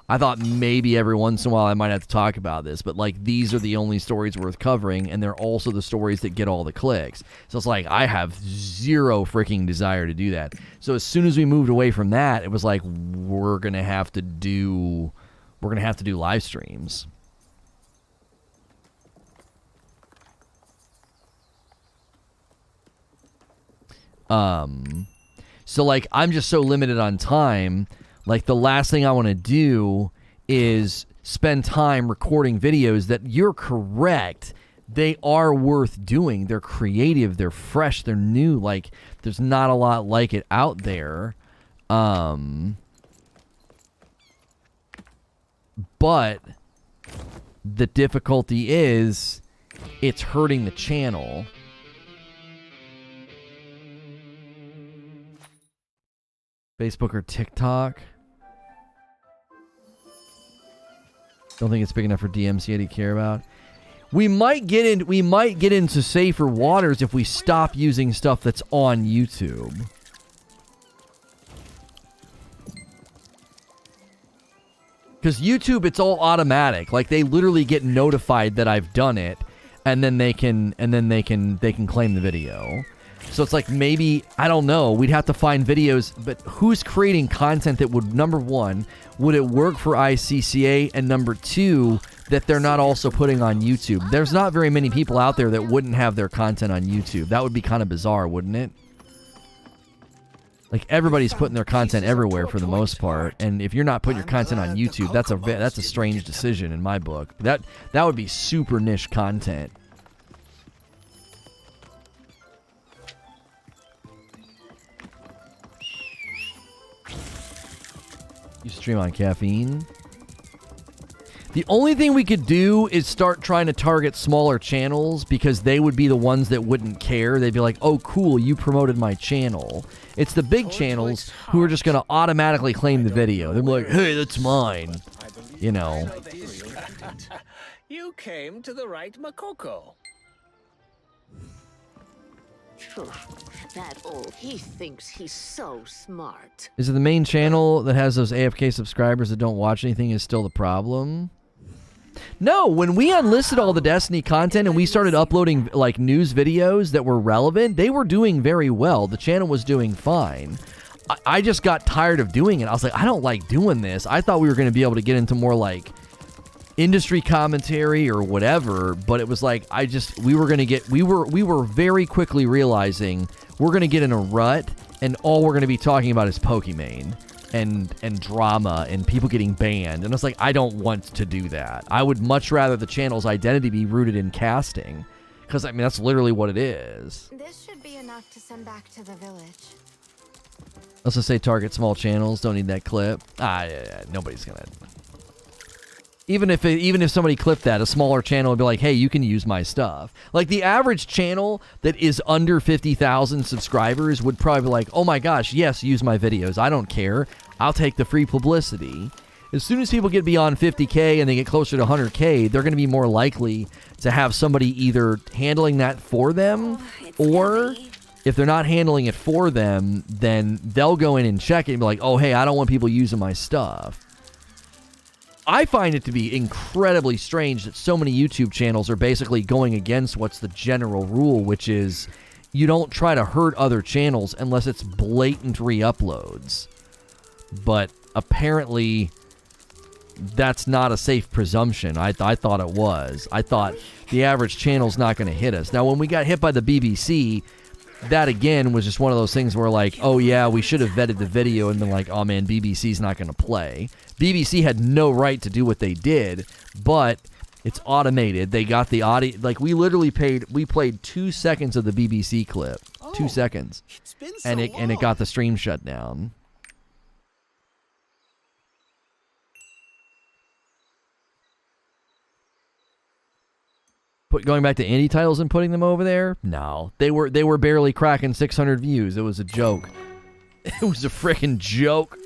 I thought maybe every once in a while I might have to talk about this, but, like, these are the only stories worth covering, and they're also the stories that get all the clicks. So it's like, I have zero freaking desire to do that. So as soon as we moved away from that, it was like, we're going to have to do live streams. So, like, I'm just so limited on time. Like, the last thing I want to do is spend time recording videos that, you're correct, they are worth doing. They're creative, they're fresh, they're new. Like, there's not a lot like it out there. But the difficulty is it's hurting the channel. Facebook or TikTok? Don't think it's big enough for DMCA to care about. We might get into safer waters if we stop using stuff that's on YouTube. Because YouTube, it's all automatic. Like, they literally get notified that I've done it, and then they can claim the video. So it's like, maybe, I don't know, we'd have to find videos, but who's creating content that would, number one, would it work for ICCA, and number two, that they're not also putting on YouTube? There's not very many people out there that wouldn't have their content on YouTube. That would be kind of bizarre, wouldn't it? Like, everybody's putting their content everywhere for the most part, and if you're not putting your content on YouTube, that's a strange decision in my book. That would be super niche content. You stream on caffeine? The only thing we could do is start trying to target smaller channels, because they would be the ones that wouldn't care. They'd be like, oh, cool, you promoted my channel. It's the big channels who are just going to automatically claim the video. They're like, hey, that's mine. You know. You came to the right Makoko. That old, he thinks he's so smart. Is it the main channel that has those AFK subscribers that don't watch anything is still the problem? No, when we unlisted all the Destiny content and we started uploading, like, news videos that were relevant, they were doing very well. The channel was doing fine. I just got tired of doing it. I was like, I don't like doing this. I thought we were going to be able to get into more, like, industry commentary or whatever, but it was like, we were very quickly realizing we're going to get in a rut, and all we're going to be talking about is Pokimane and drama and people getting banned. And I was like, I don't want to do that. I would much rather the channel's identity be rooted in casting, because, I mean, that's literally what it is. This should be enough to send back to the village. Let's just say target small channels. Don't need that clip. Yeah, nobody's gonna. Even if somebody clipped that, a smaller channel would be like, hey, you can use my stuff. Like, the average channel that is under 50,000 subscribers would probably be like, oh my gosh, yes, use my videos. I don't care. I'll take the free publicity. As soon as people get beyond 50K and they get closer to 100K, they're going to be more likely to have somebody either handling that for them, or if they're not handling it for them, then they'll go in and check it and be like, oh, hey, I don't want people using my stuff. I find it to be incredibly strange that so many YouTube channels are basically going against what's the general rule, which is you don't try to hurt other channels unless it's blatant re-uploads. but apparently that's not a safe presumption. I thought it was. I thought the average channel's not going to hit us. Now, when we got hit by the BBC, that again was just one of those things where like, oh yeah, we should have vetted the video and been like, oh man, BBC's not going to play. BBC had no right to do what they did, but it's automated. They got the audio. Like we literally played 2 seconds of the BBC clip, 2 seconds, It's been so and it got the stream shut down. Going back to indie titles and putting them over there? No, they were barely cracking 600 views. It was a joke. It was a freaking joke.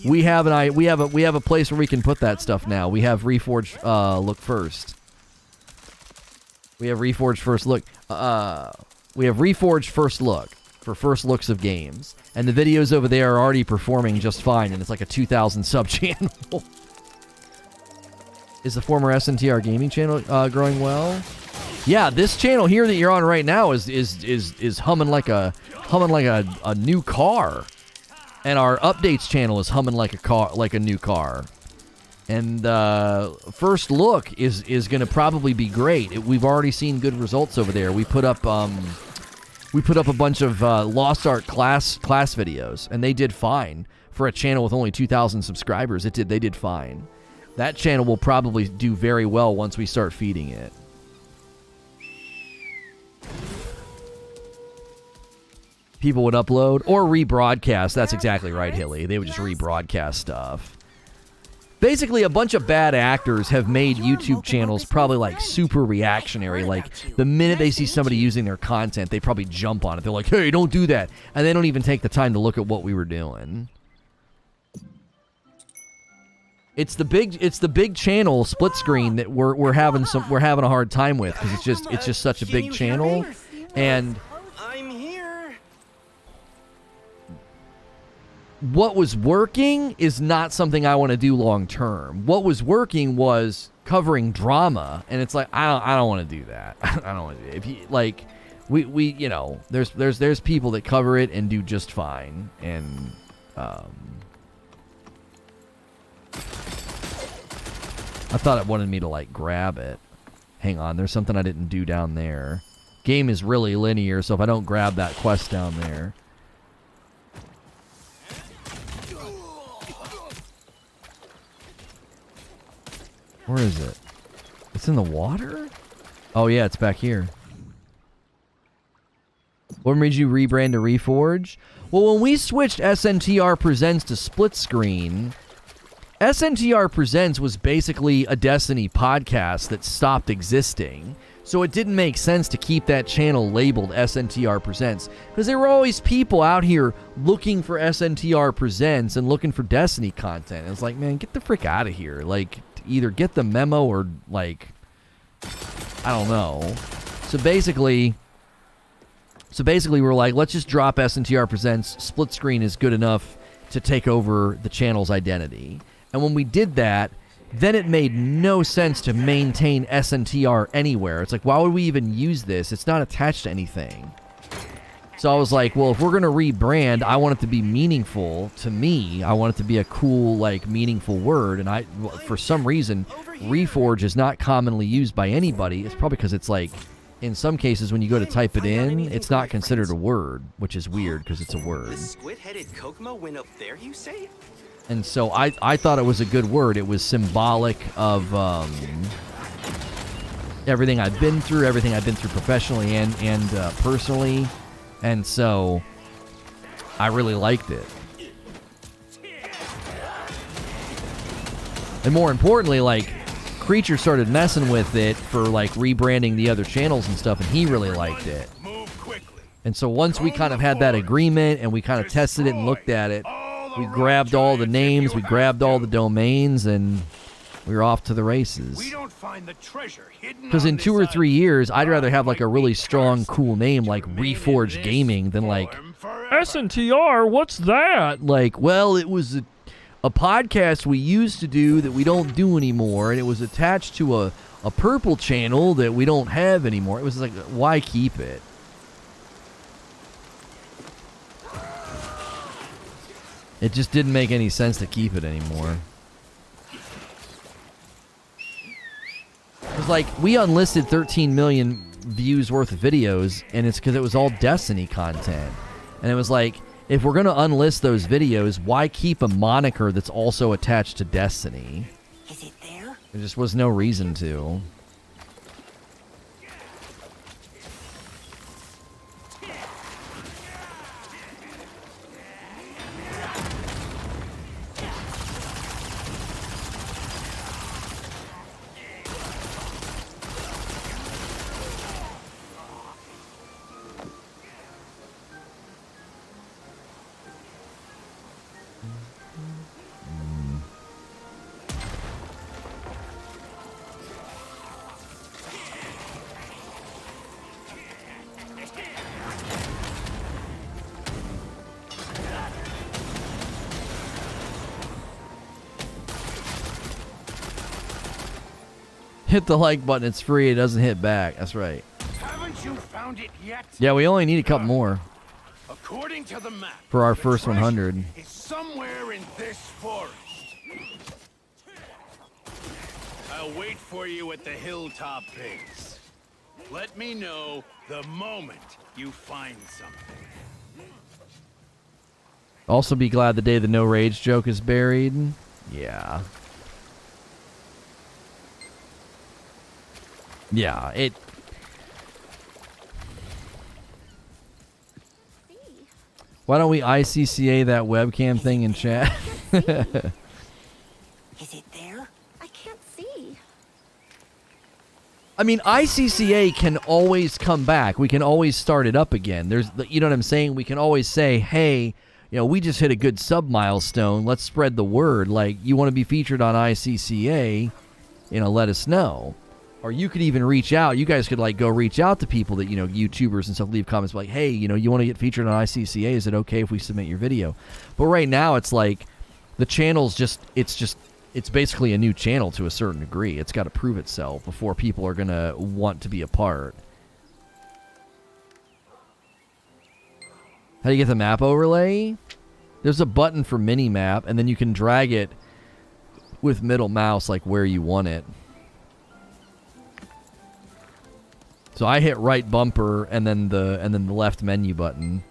We have a place where we can put that stuff now. We have Reforge Look First. We have Reforge First Look. We have Reforge First Look for first looks of games, and the videos over there are already performing just fine. And it's like a 2,000 sub channel. Is the former SNTR gaming channel growing well? Yeah, this channel here that you're on right now is humming like a new car, and our updates channel is humming like a new car. And First Look is going to probably be great. We've already seen good results over there. We put up a bunch of Lost Ark class videos, and they did fine for a channel with only 2,000 subscribers. They did fine. That channel will probably do very well once we start feeding it. People would upload or rebroadcast. That's exactly right, Hilly. They would just rebroadcast stuff. Basically, a bunch of bad actors have made YouTube channels probably like super reactionary. Like the minute they see somebody using their content, they probably jump on it. They're like, "Hey, don't do that," and they don't even take the time to look at what we were doing. It's the big channel split screen that we're having a hard time with because it's just such a big channel, and I'm here. what was working is not something I want to do long term. What was working was covering drama, and it's like I don't want to do that. I don't want to do it. If you like, we you know, there's people that cover it and do just fine, and I thought it wanted me to, like, grab it. Hang on, there's something I didn't do down there. Game is really linear, so if I don't grab that quest down there... Where is it? It's in the water? Oh, yeah, it's back here. What made you rebrand to Reforge? Well, when we switched SNTR Presents to Split Screen... SNTR Presents was basically a Destiny podcast that stopped existing, so it didn't make sense to keep that channel labeled SNTR Presents, because there were always people out here looking for SNTR Presents and looking for Destiny content. And it's like, man, get the frick out of here. Like, either get the memo or, like, I don't know. So basically we're like, let's just drop SNTR Presents. Split Screen is good enough to take over the channel's identity. And when we did that, then it made no sense to maintain SNTR anywhere. It's like, why would we even use this? It's not attached to anything. So I was like, well, if we're going to rebrand, I want it to be meaningful to me. I want it to be a cool, like, meaningful word. And for some reason, Reforge is not commonly used by anybody. It's probably because it's like, in some cases, when you go to type it in, it's not considered a word, which is weird because it's a word. The squid-headed Kokomo went up there, you say? And so I thought it was a good word. It was symbolic of everything I've been through, professionally and personally. And so I really liked it. And more importantly, like, Creature started messing with it for, like, rebranding the other channels and stuff, and he really liked it. And so once we kind of had that agreement and we kind of tested it and looked at it, we grabbed all the names, we grabbed all the domains, and we were off to the races. Because in 2 or 3 years, I'd rather have like a really strong, cool name like Reforge Gaming than like SNTR, what's that? Like, well, it was a podcast we used to do that we don't do anymore, and it was attached to a purple channel that we don't have anymore. It was like, why keep it? It just didn't make any sense to keep it anymore. It was like, we unlisted 13 million views worth of videos, and it's because it was all Destiny content. And it was like, if we're going to unlist those videos, why keep a moniker that's also attached to Destiny? Is it there? There just was no reason to. Hit the like button, it's free, it doesn't hit back. That's right. Haven't you found it yet? Yeah, we only need a couple more According to the map, for our the first treasure 100. is somewhere in this forest. I'll wait for you at the hilltop base. Let me know the moment you find something. Also be glad the day the no rage joke is buried. Yeah. Yeah, it... Why don't we ICCA that webcam thing in chat? Is it there? I can't see. I mean, ICCA can always come back. We can always start it up again. There's, you know what I'm saying? We can always say, hey, you know, we just hit a good sub milestone. Let's spread the word. Like, you want to be featured on ICCA, you know, let us know. Or you could even reach out. You guys could, like, go reach out to people that, you know, YouTubers and stuff, leave comments like, hey, you know, you want to get featured on ICCA? Is it okay if we submit your video? But right now, it's like the channel's just, it's basically a new channel to a certain degree. It's got to prove itself before people are going to want to be a part. How do you get the map overlay? There's a button for mini map, and then you can drag it with middle mouse, like where you want it. So I hit right bumper and then the left menu button.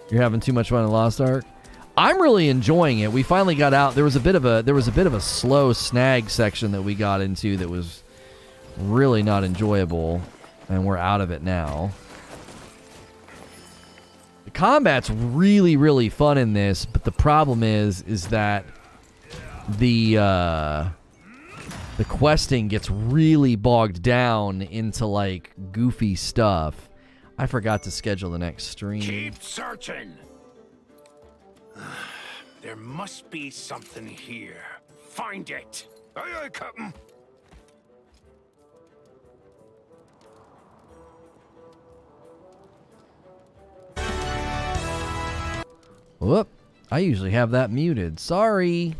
You're having too much fun in Lost Ark? I'm really enjoying it. We finally got out. There was a bit of a slow snag section that we got into that was really not enjoyable, and we're out of it now. The combat's really, really fun in this, but the problem is that the questing gets really bogged down into, like, goofy stuff. I forgot to schedule the next stream. Keep searching. There must be something here. Find it. Aye, aye, Captain. Whoop. I usually have that muted. Sorry.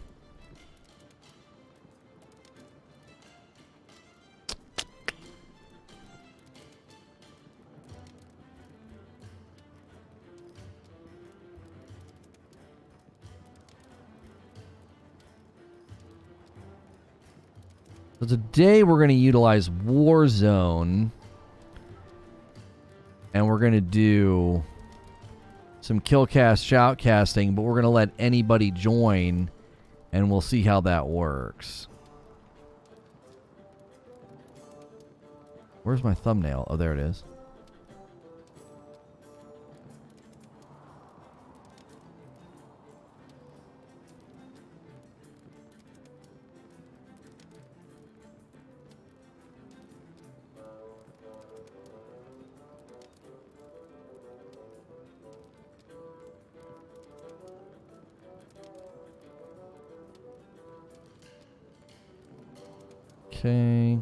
So today we're going to utilize Warzone, and we're going to do some killcast shoutcasting, but we're going to let anybody join, and we'll see how that works. Where's my thumbnail? Oh, there it is. Okay.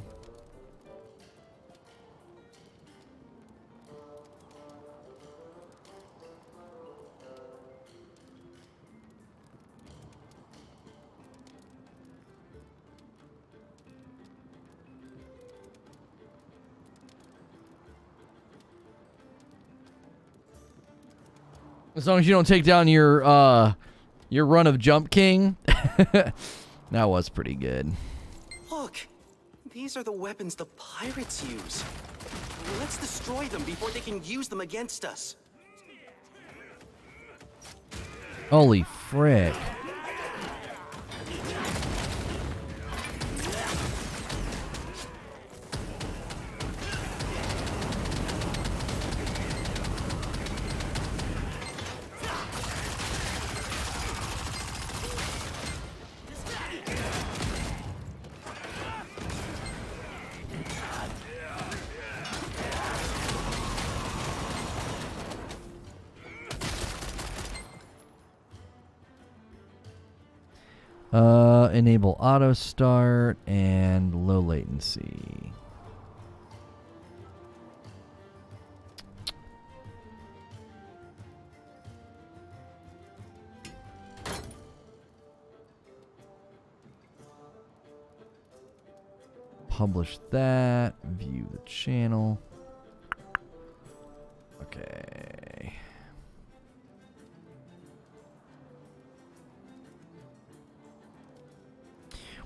As long as you don't take down your run of Jump King. That was pretty good. Look, these are the weapons the pirates use. Let's destroy them before they can use them against us. Holy frick. Enable auto start and low latency. Publish that. View the channel. Okay.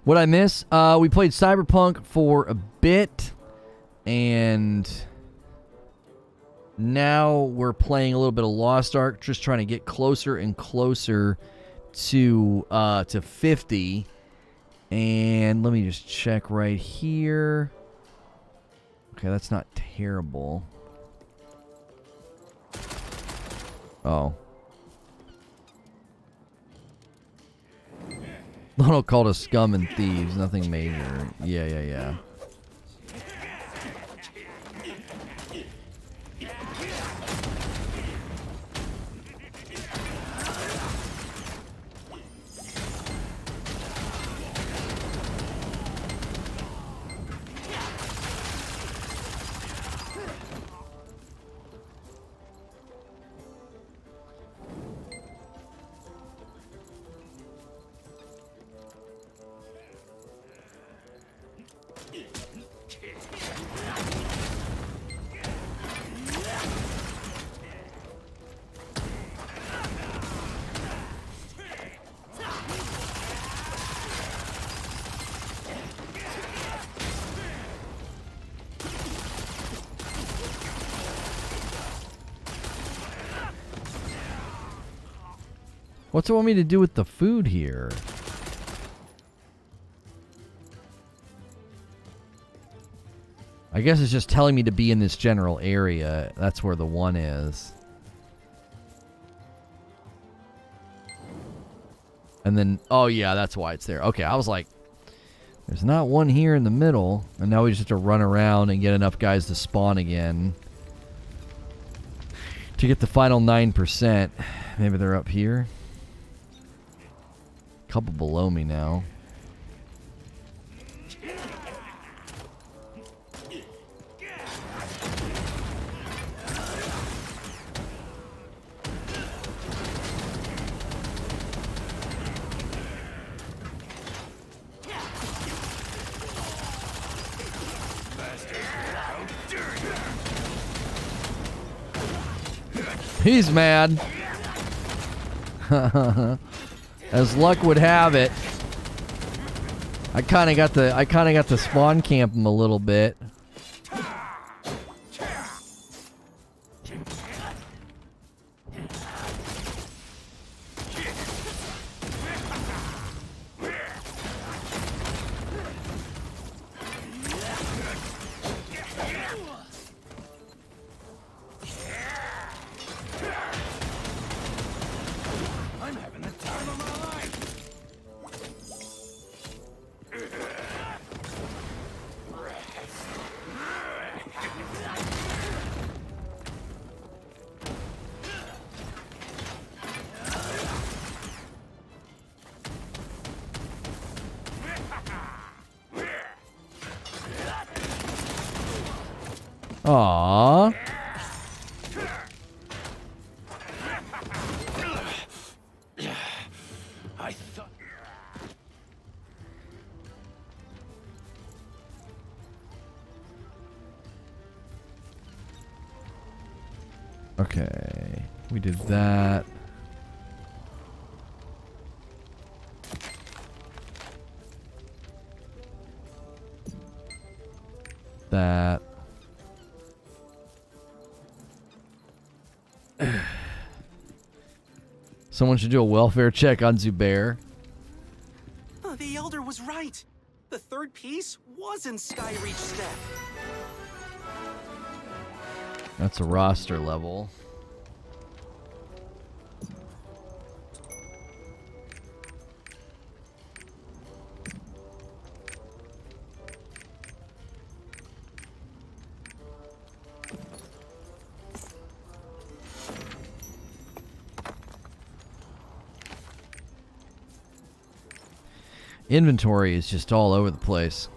What I miss? We played Cyberpunk for a bit, and now we're playing a little bit of Lost Ark, just trying to get closer and closer to 50. And let me just check right here. Okay, that's not terrible. Oh. Lono called us scum and thieves. Nothing major. Yeah. What's it want me to do with the food here? I guess it's just telling me to be in this general area. That's where the one is. And then, oh yeah, that's why it's there. Okay, I was like, there's not one here in the middle. And now we just have to run around and get enough guys to spawn again to get the final 9%. Maybe they're up here. Couple below me now. He's mad. As luck would have it, I kind of got to spawn camp him a little bit. Aww. I thought... Okay, we did that. That. Someone should do a welfare check on Zubair. Oh, the Elder was right. The third piece was in Skyreach step. That's a roster level. Inventory is just all over the place.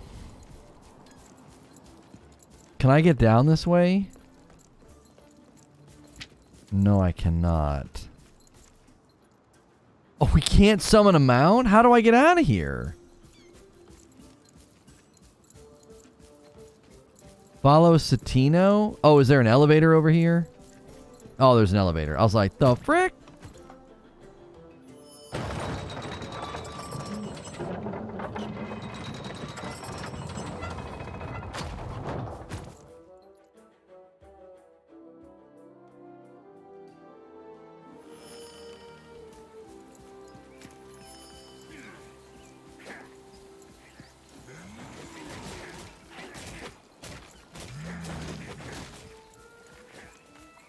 Can I get down this way? No, I cannot. Oh, we can't summon a mount? How do I get out of here? Follow Satino? Oh, is there an elevator over here? Oh, there's an elevator. I was like, the frick?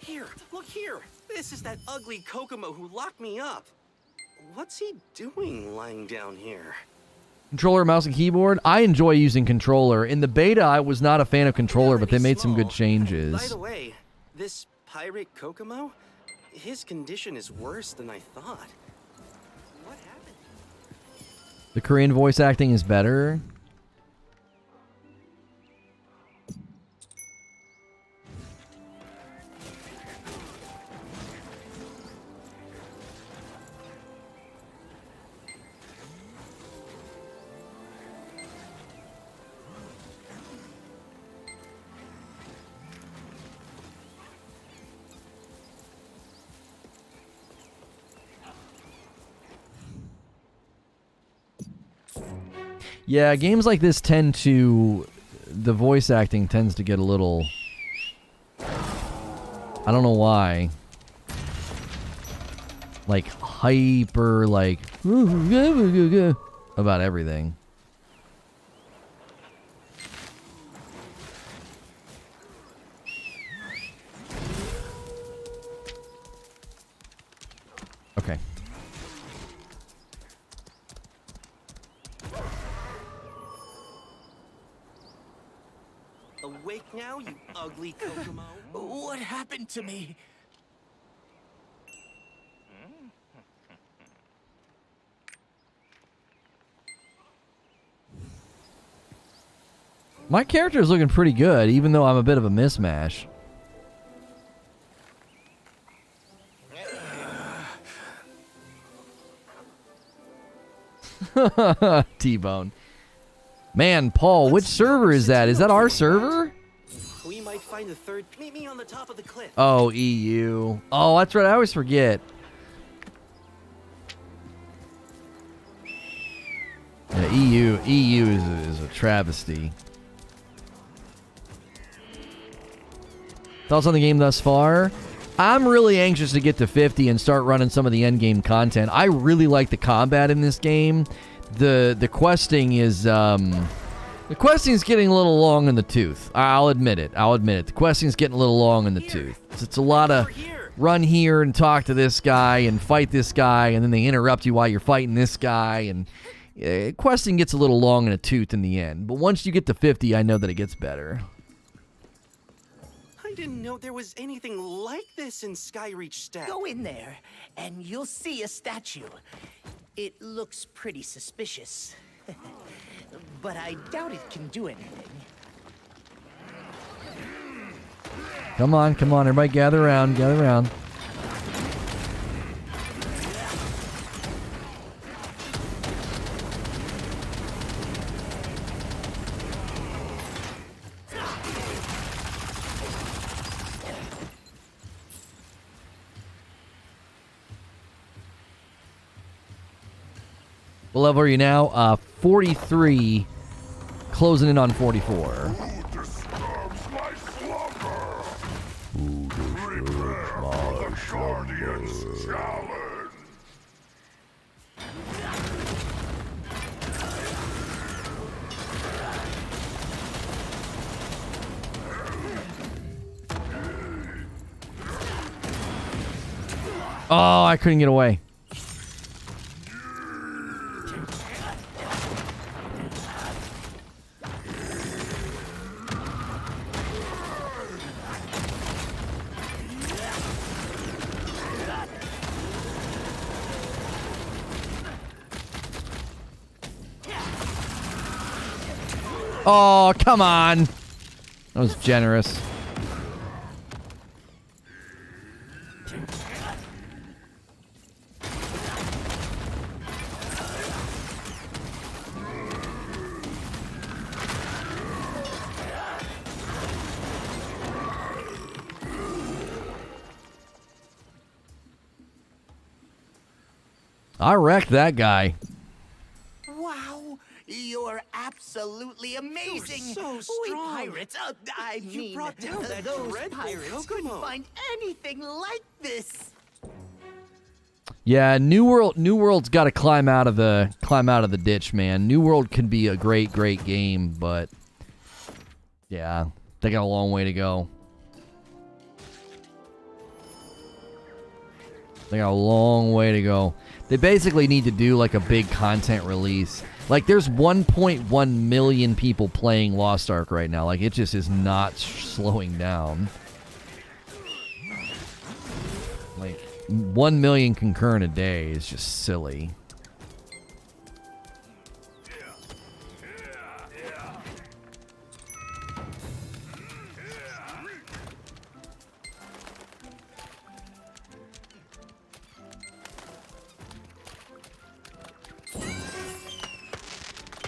Here, look here. This is that ugly Kokomo who locked me up. What's he doing lying down here? Controller, mouse, and keyboard. I enjoy using controller. In the beta, I was not a fan of controller, but they made some good By changes. the way, this pirate Kokomo, his condition is worse than I thought. What happened? The Korean voice acting is better. Yeah, games like this tend to... The voice acting tends to get a little... I don't know why. Like, hyper, like... about everything. Okay. Awake now, you ugly Kokomo? What happened to me? My character is looking pretty good, even though I'm a bit of a mismatch. T-Bone. Man, Paul, which server is that? Is that our server? We might find the third. Meet me on the top of the cliff. Oh, EU. Oh, that's right. I always forget. Yeah, EU is a travesty. Thoughts on the game thus far? I'm really anxious to get to 50 and start running some of the endgame content. I really like the combat in this game. The questing is the questing's getting a little long in the tooth. I'll admit it. The questing's getting a little long in the tooth. It's a lot of run here and talk to this guy and fight this guy, and then they interrupt you while you're fighting this guy, and questing gets a little long in the tooth in the end. But once you get to 50, I know that it gets better. I didn't know there was anything like this in Skyreach Step. Go in there, and you'll see a statue. It looks pretty suspicious. But I doubt it can do anything. Come on, everybody gather around, What level are you now? 43, closing in on 44. Who disturbs my slumber? Prepare for the Guardian's challenge. Oh, I couldn't get away. Oh, come on. That was generous. I wrecked that guy. Wow, you're absolutely amazing. so We strong. pirates, I You mean, brought down that those dreadful pirates couldn't Kokomo. find anything like this. Yeah, New World's got to climb out of the ditch, man. New World could be a great game, but yeah, they got a long way to go. They got a long way to go. They basically need to do like a big content release. Like there's 1.1 million people playing Lost Ark right now. Like it just is not slowing down. Like 1 million concurrent a day is just silly.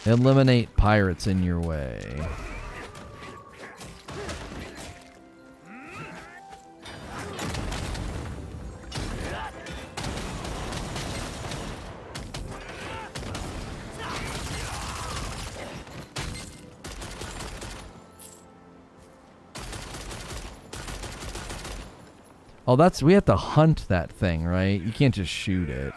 Eliminate pirates in your way. Oh, we have to hunt that thing, right? You can't just shoot it.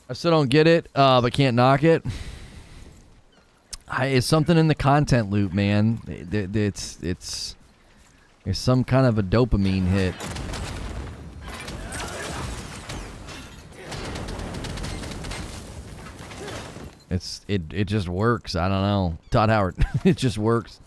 I still don't get it, but can't knock it. It's something in the content loop, man. It's some kind of a dopamine hit. It just works. I don't know. Todd Howard. It just works.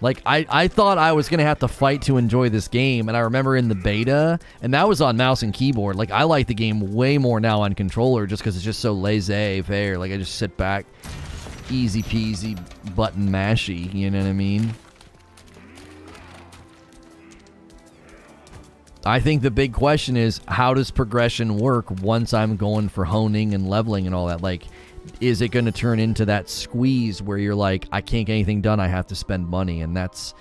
Like, I thought I was going to have to fight to enjoy this game, and I remember in the beta, and that was on mouse and keyboard. Like, I like the game way more now on controller just because it's just so laissez-faire. Like, I just sit back, easy peasy, button mashy, you know what I mean? I think the big question is, how does progression work once I'm going for honing and leveling and all that? Like, is it going to turn into that squeeze where you're like, I can't get anything done, I have to spend money? And that's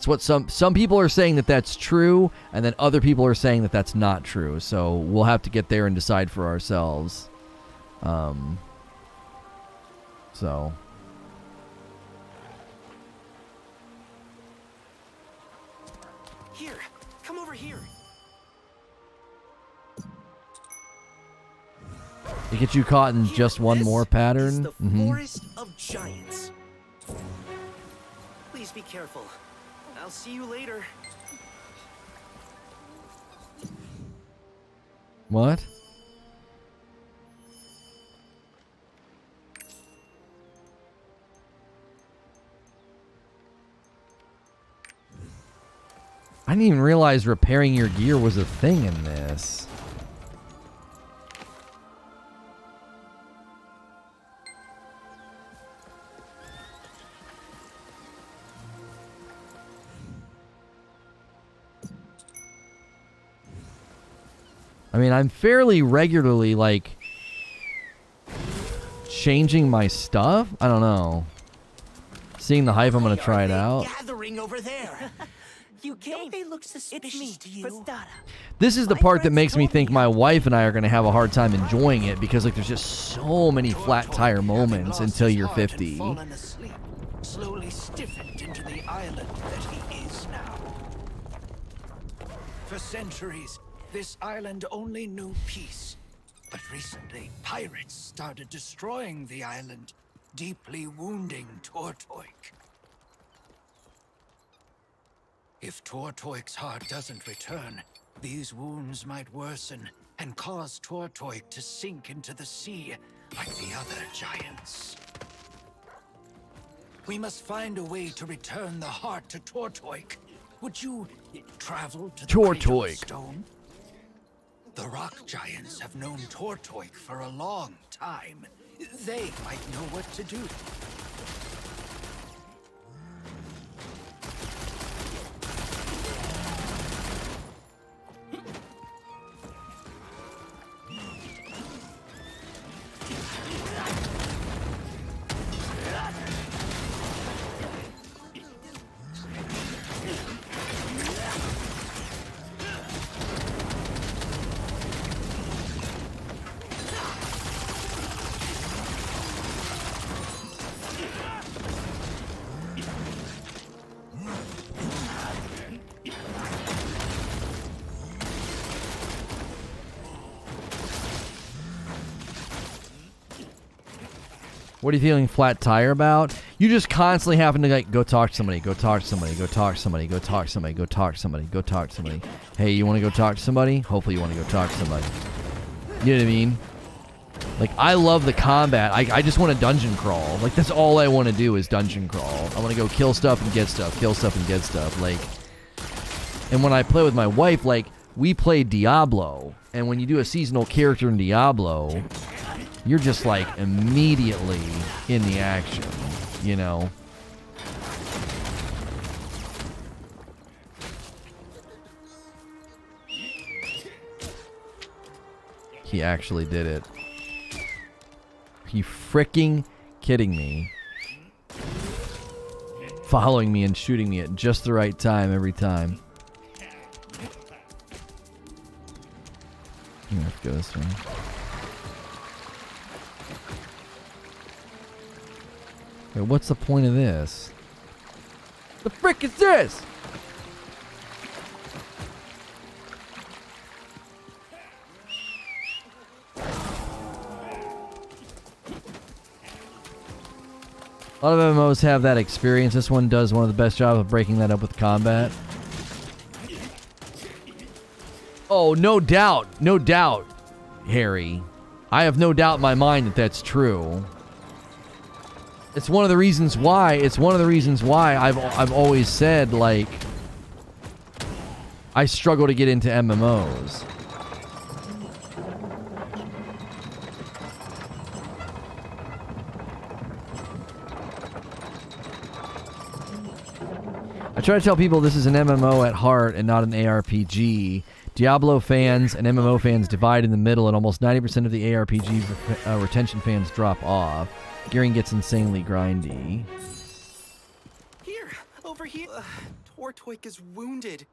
what some people are saying that's true, and then other people are saying that that's not true. So we'll have to get there and decide for ourselves. So Here, come over here. it gets you caught in just one more pattern. Is the Forest of Giants. Please be careful. I'll see you later. What? I didn't even realize repairing your gear was a thing in this. I mean, I'm fairly regularly, like, changing my stuff. I don't know. Seeing the hype, I'm gonna try it out. Gathering over there. You came. Don't they look suspicious to you? This is the part that makes me think my wife and I are gonna have a hard time enjoying it because, like, there's just so many flat tire moments until you're 50. Fallen asleep, slowly stiffened into the island that he is now. For centuries, this island only knew peace. But recently, pirates started destroying the island, deeply wounding Tortoik. If Tortoik's heart doesn't return, these wounds might worsen and cause Tortoik to sink into the sea like the other giants. We must find a way to return the heart to Tortoik. Would you travel to the Crater of Stone? The rock giants have known Tortoik for a long time. They might know what to do. What are you feeling flat tire about? You just constantly having to, like, go talk to somebody, go talk to somebody, go talk to somebody, go talk to somebody, go talk to somebody, go talk to somebody. Hey, you want to go talk to somebody? Hopefully you want to go talk to somebody. You know what I mean? Like, I love the combat. I just want to dungeon crawl. Like, that's all I want to do is dungeon crawl. I want to go kill stuff and get stuff, kill stuff and get stuff. Like, and when I play with my wife, like, we play Diablo. And when you do a seasonal character in Diablo, you're just, like, immediately in the action, you know? He actually did it. He freaking kidding me. Following me and shooting me at just the right time every time. I'm gonna have to go this way. Wait, what's the point of this? The frick is this? A lot of MMOs have that experience. This one does one of the best jobs of breaking that up with combat. Oh, no doubt. No doubt, Harry. I have no doubt in my mind that that's true. It's one of the reasons why. It's one of the reasons why I've always said, like, I struggle to get into MMOs. I try to tell people this is an MMO at heart and not an ARPG. Diablo fans and MMO fans divide in the middle, and almost 90% of the ARPG retention fans drop off. Gearing gets insanely grindy. Here, over here. Tortoik is wounded.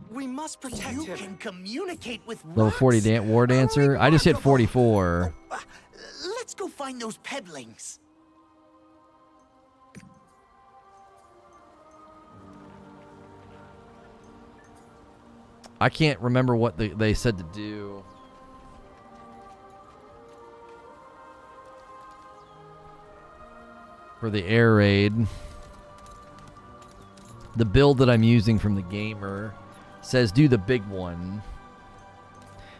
We must protect him. You can communicate with Level 40 War Dancer. I just hit 44. Let's go find those peddlings. I can't remember what they said to do. For the air raid. The build that I'm using from the gamer says do the big one.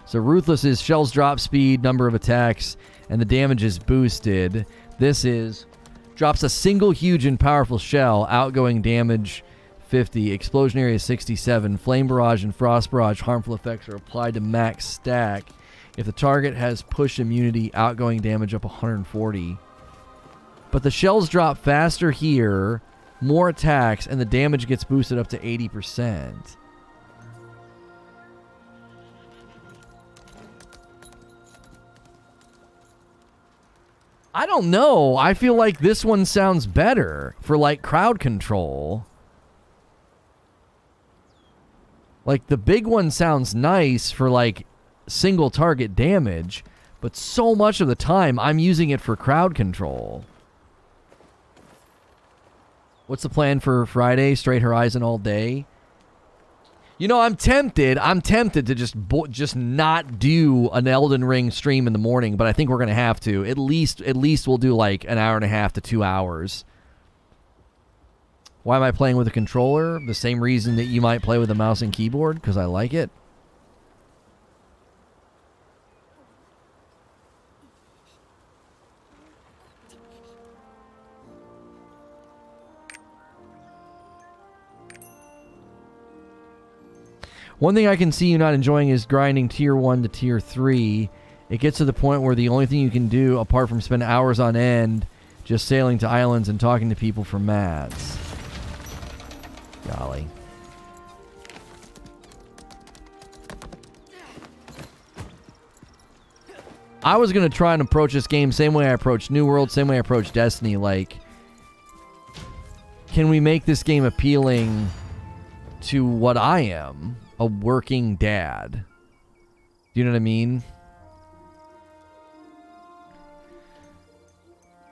So Ruthless is shells drop speed, number of attacks, and the damage is boosted. This is drops a single huge and powerful shell, outgoing damage 50, explosion area 67, flame barrage and frost barrage harmful effects are applied to max stack. If the target has push immunity, outgoing damage up 140. But the shells drop faster here, more attacks, and the damage gets boosted up to 80%. I don't know. I feel like this one sounds better for, like, crowd control. Like, the big one sounds nice for, like, single target damage, but so much of the time I'm using it for crowd control. What's the plan for Friday? Straight Horizon all day? You know, I'm tempted to just not do an Elden Ring stream in the morning, but I think we're going to have to. At least we'll do like an hour and a half to 2 hours. Why am I playing with a controller? The same reason that you might play with a mouse and keyboard, because I like it. One thing I can see you not enjoying is grinding tier 1 to tier 3. It gets to the point where the only thing you can do, apart from spend hours on end, just sailing to islands and talking to people for mats. Golly. I was going to try and approach this game same way I approached New World, same way I approached Destiny. Like, can we make this game appealing to what I am? A working dad. Do you know what I mean?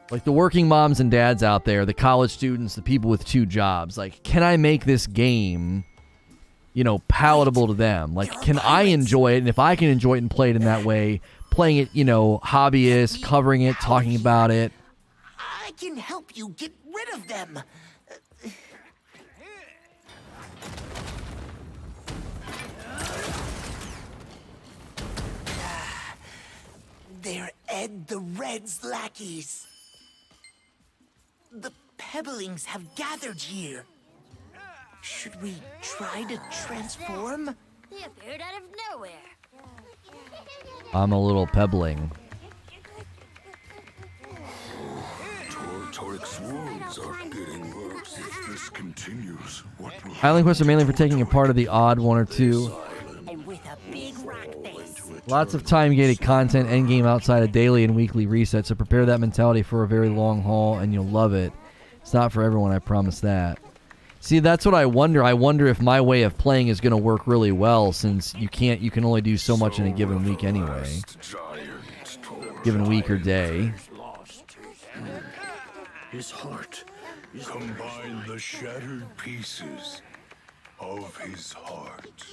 Like the working moms and dads out there, the college students, the people with 2 jobs. Like, can I make this game, you know, palatable to them? Like, can I enjoy it? And if I can enjoy it and play it in that way, playing it, you know, hobbyist, covering it, talking about it. I can help you get rid of them. They're Ed the Red's lackeys. The Pebblings have gathered here. Should we try to transform? They appeared out of nowhere. I'm a little pebbling. Tortoic's wounds are getting worse. If this continues, what will Island quests are mainly for taking a part of the odd 1 or 2. And with a big rock face. Lots of time-gated content endgame outside of daily and weekly resets, so prepare that mentality for a very long haul and you'll love it. It's not for everyone, I promise that. See, that's what I wonder. I wonder if my way of playing is going to work really well, since you can only do so much in a given week anyway. Given week or day. his heart? Combine the shattered pieces of his heart.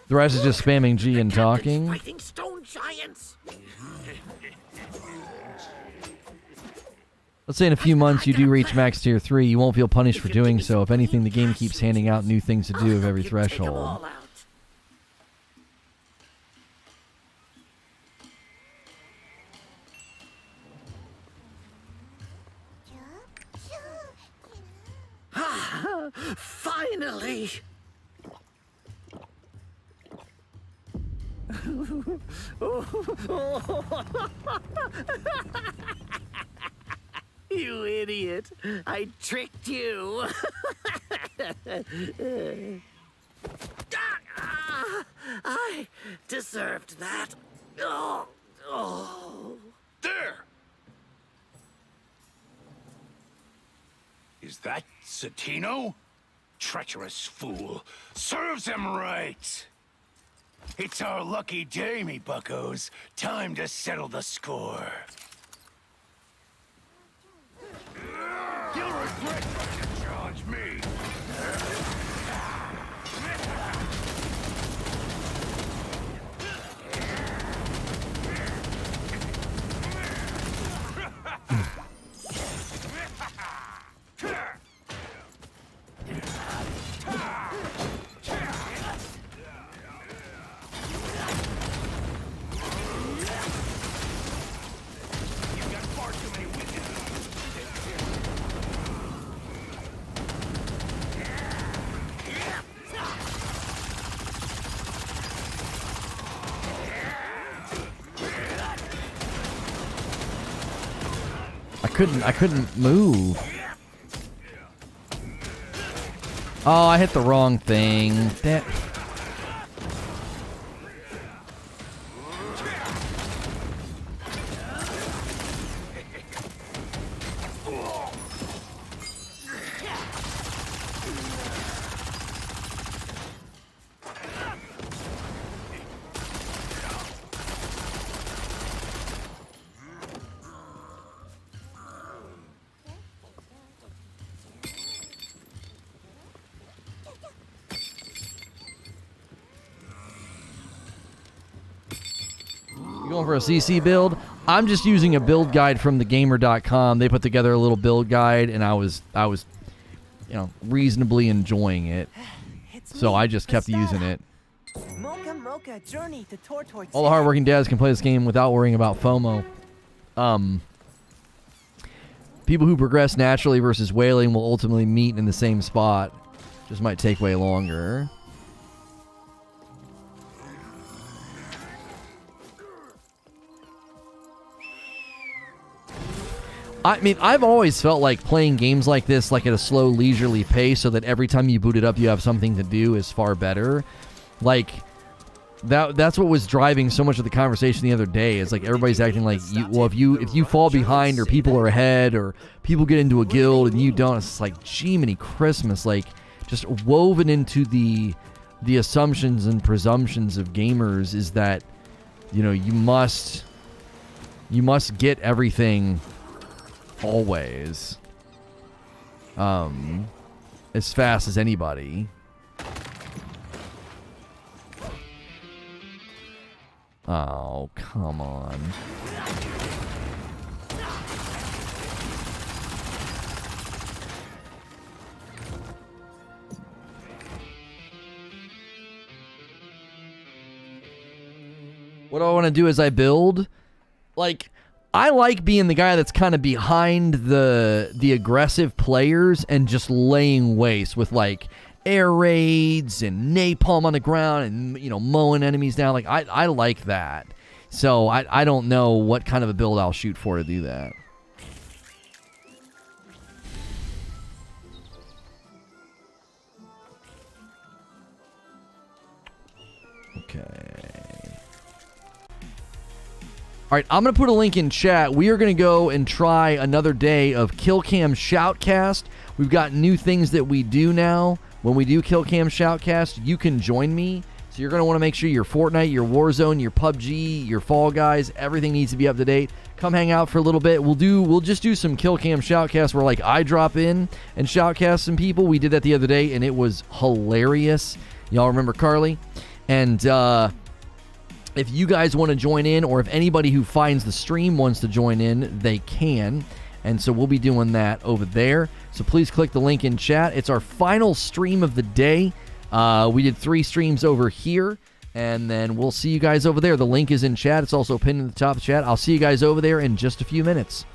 The rest is just spamming G and talking. Fighting stone giants. Let's say in a few months you do reach max tier 3, you won't feel punished for doing so. If anything, the game keeps handing out new things to do of every threshold. Finally! You idiot! I tricked you! I deserved that. Oh. There! Is that Satino? Treacherous fool. Serves him right. It's our lucky day, me buckos. Time to settle the score. You'll regret trying to challenge me. I couldn't move. Oh, I hit the wrong thing. That. Going for a CC build. I'm just using a build guide from thegamer.com. They put together a little build guide, and I was, you know, reasonably enjoying it. So I just kept using it. All the hardworking dads can play this game without worrying about FOMO. People who progress naturally versus whaling will ultimately meet in the same spot. Just might take way longer. I mean, I've always felt like playing games like this, like at a slow, leisurely pace, so that every time you boot it up, you have something to do, is far better. Like, that's what was driving so much of the conversation the other day. Is like everybody's acting like, if you fall behind, or people are ahead, or people get into a guild and you don't. It's like, Jiminy Christmas, like just woven into the assumptions and presumptions of gamers is that, you know, you must get everything always as fast as anybody. Oh, come on. What do I want to do as I build? Like, I like being the guy that's kind of behind the aggressive players and just laying waste with, like, air raids and napalm on the ground and, you know, mowing enemies down. Like, I like that. So I don't know what kind of a build I'll shoot for to do that. Okay. All right, I'm going to put a link in chat. We are going to go and try another day of Killcam Shoutcast. We've got new things that we do now. When we do Killcam Shoutcast, you can join me. So you're going to want to make sure your Fortnite, your Warzone, your PUBG, your Fall Guys, everything needs to be up to date. Come hang out for a little bit. We'll just do some Killcam Shoutcast where, like, I drop in and shoutcast some people. We did that the other day, and it was hilarious. Y'all remember Carly? And if you guys want to join in, or if anybody who finds the stream wants to join in, they can. And so we'll be doing that over there. So please click the link in chat. It's our final stream of the day. We did 3 streams over here, and then we'll see you guys over there. The link is in chat. It's also pinned in the top of the chat. I'll see you guys over there in just a few minutes.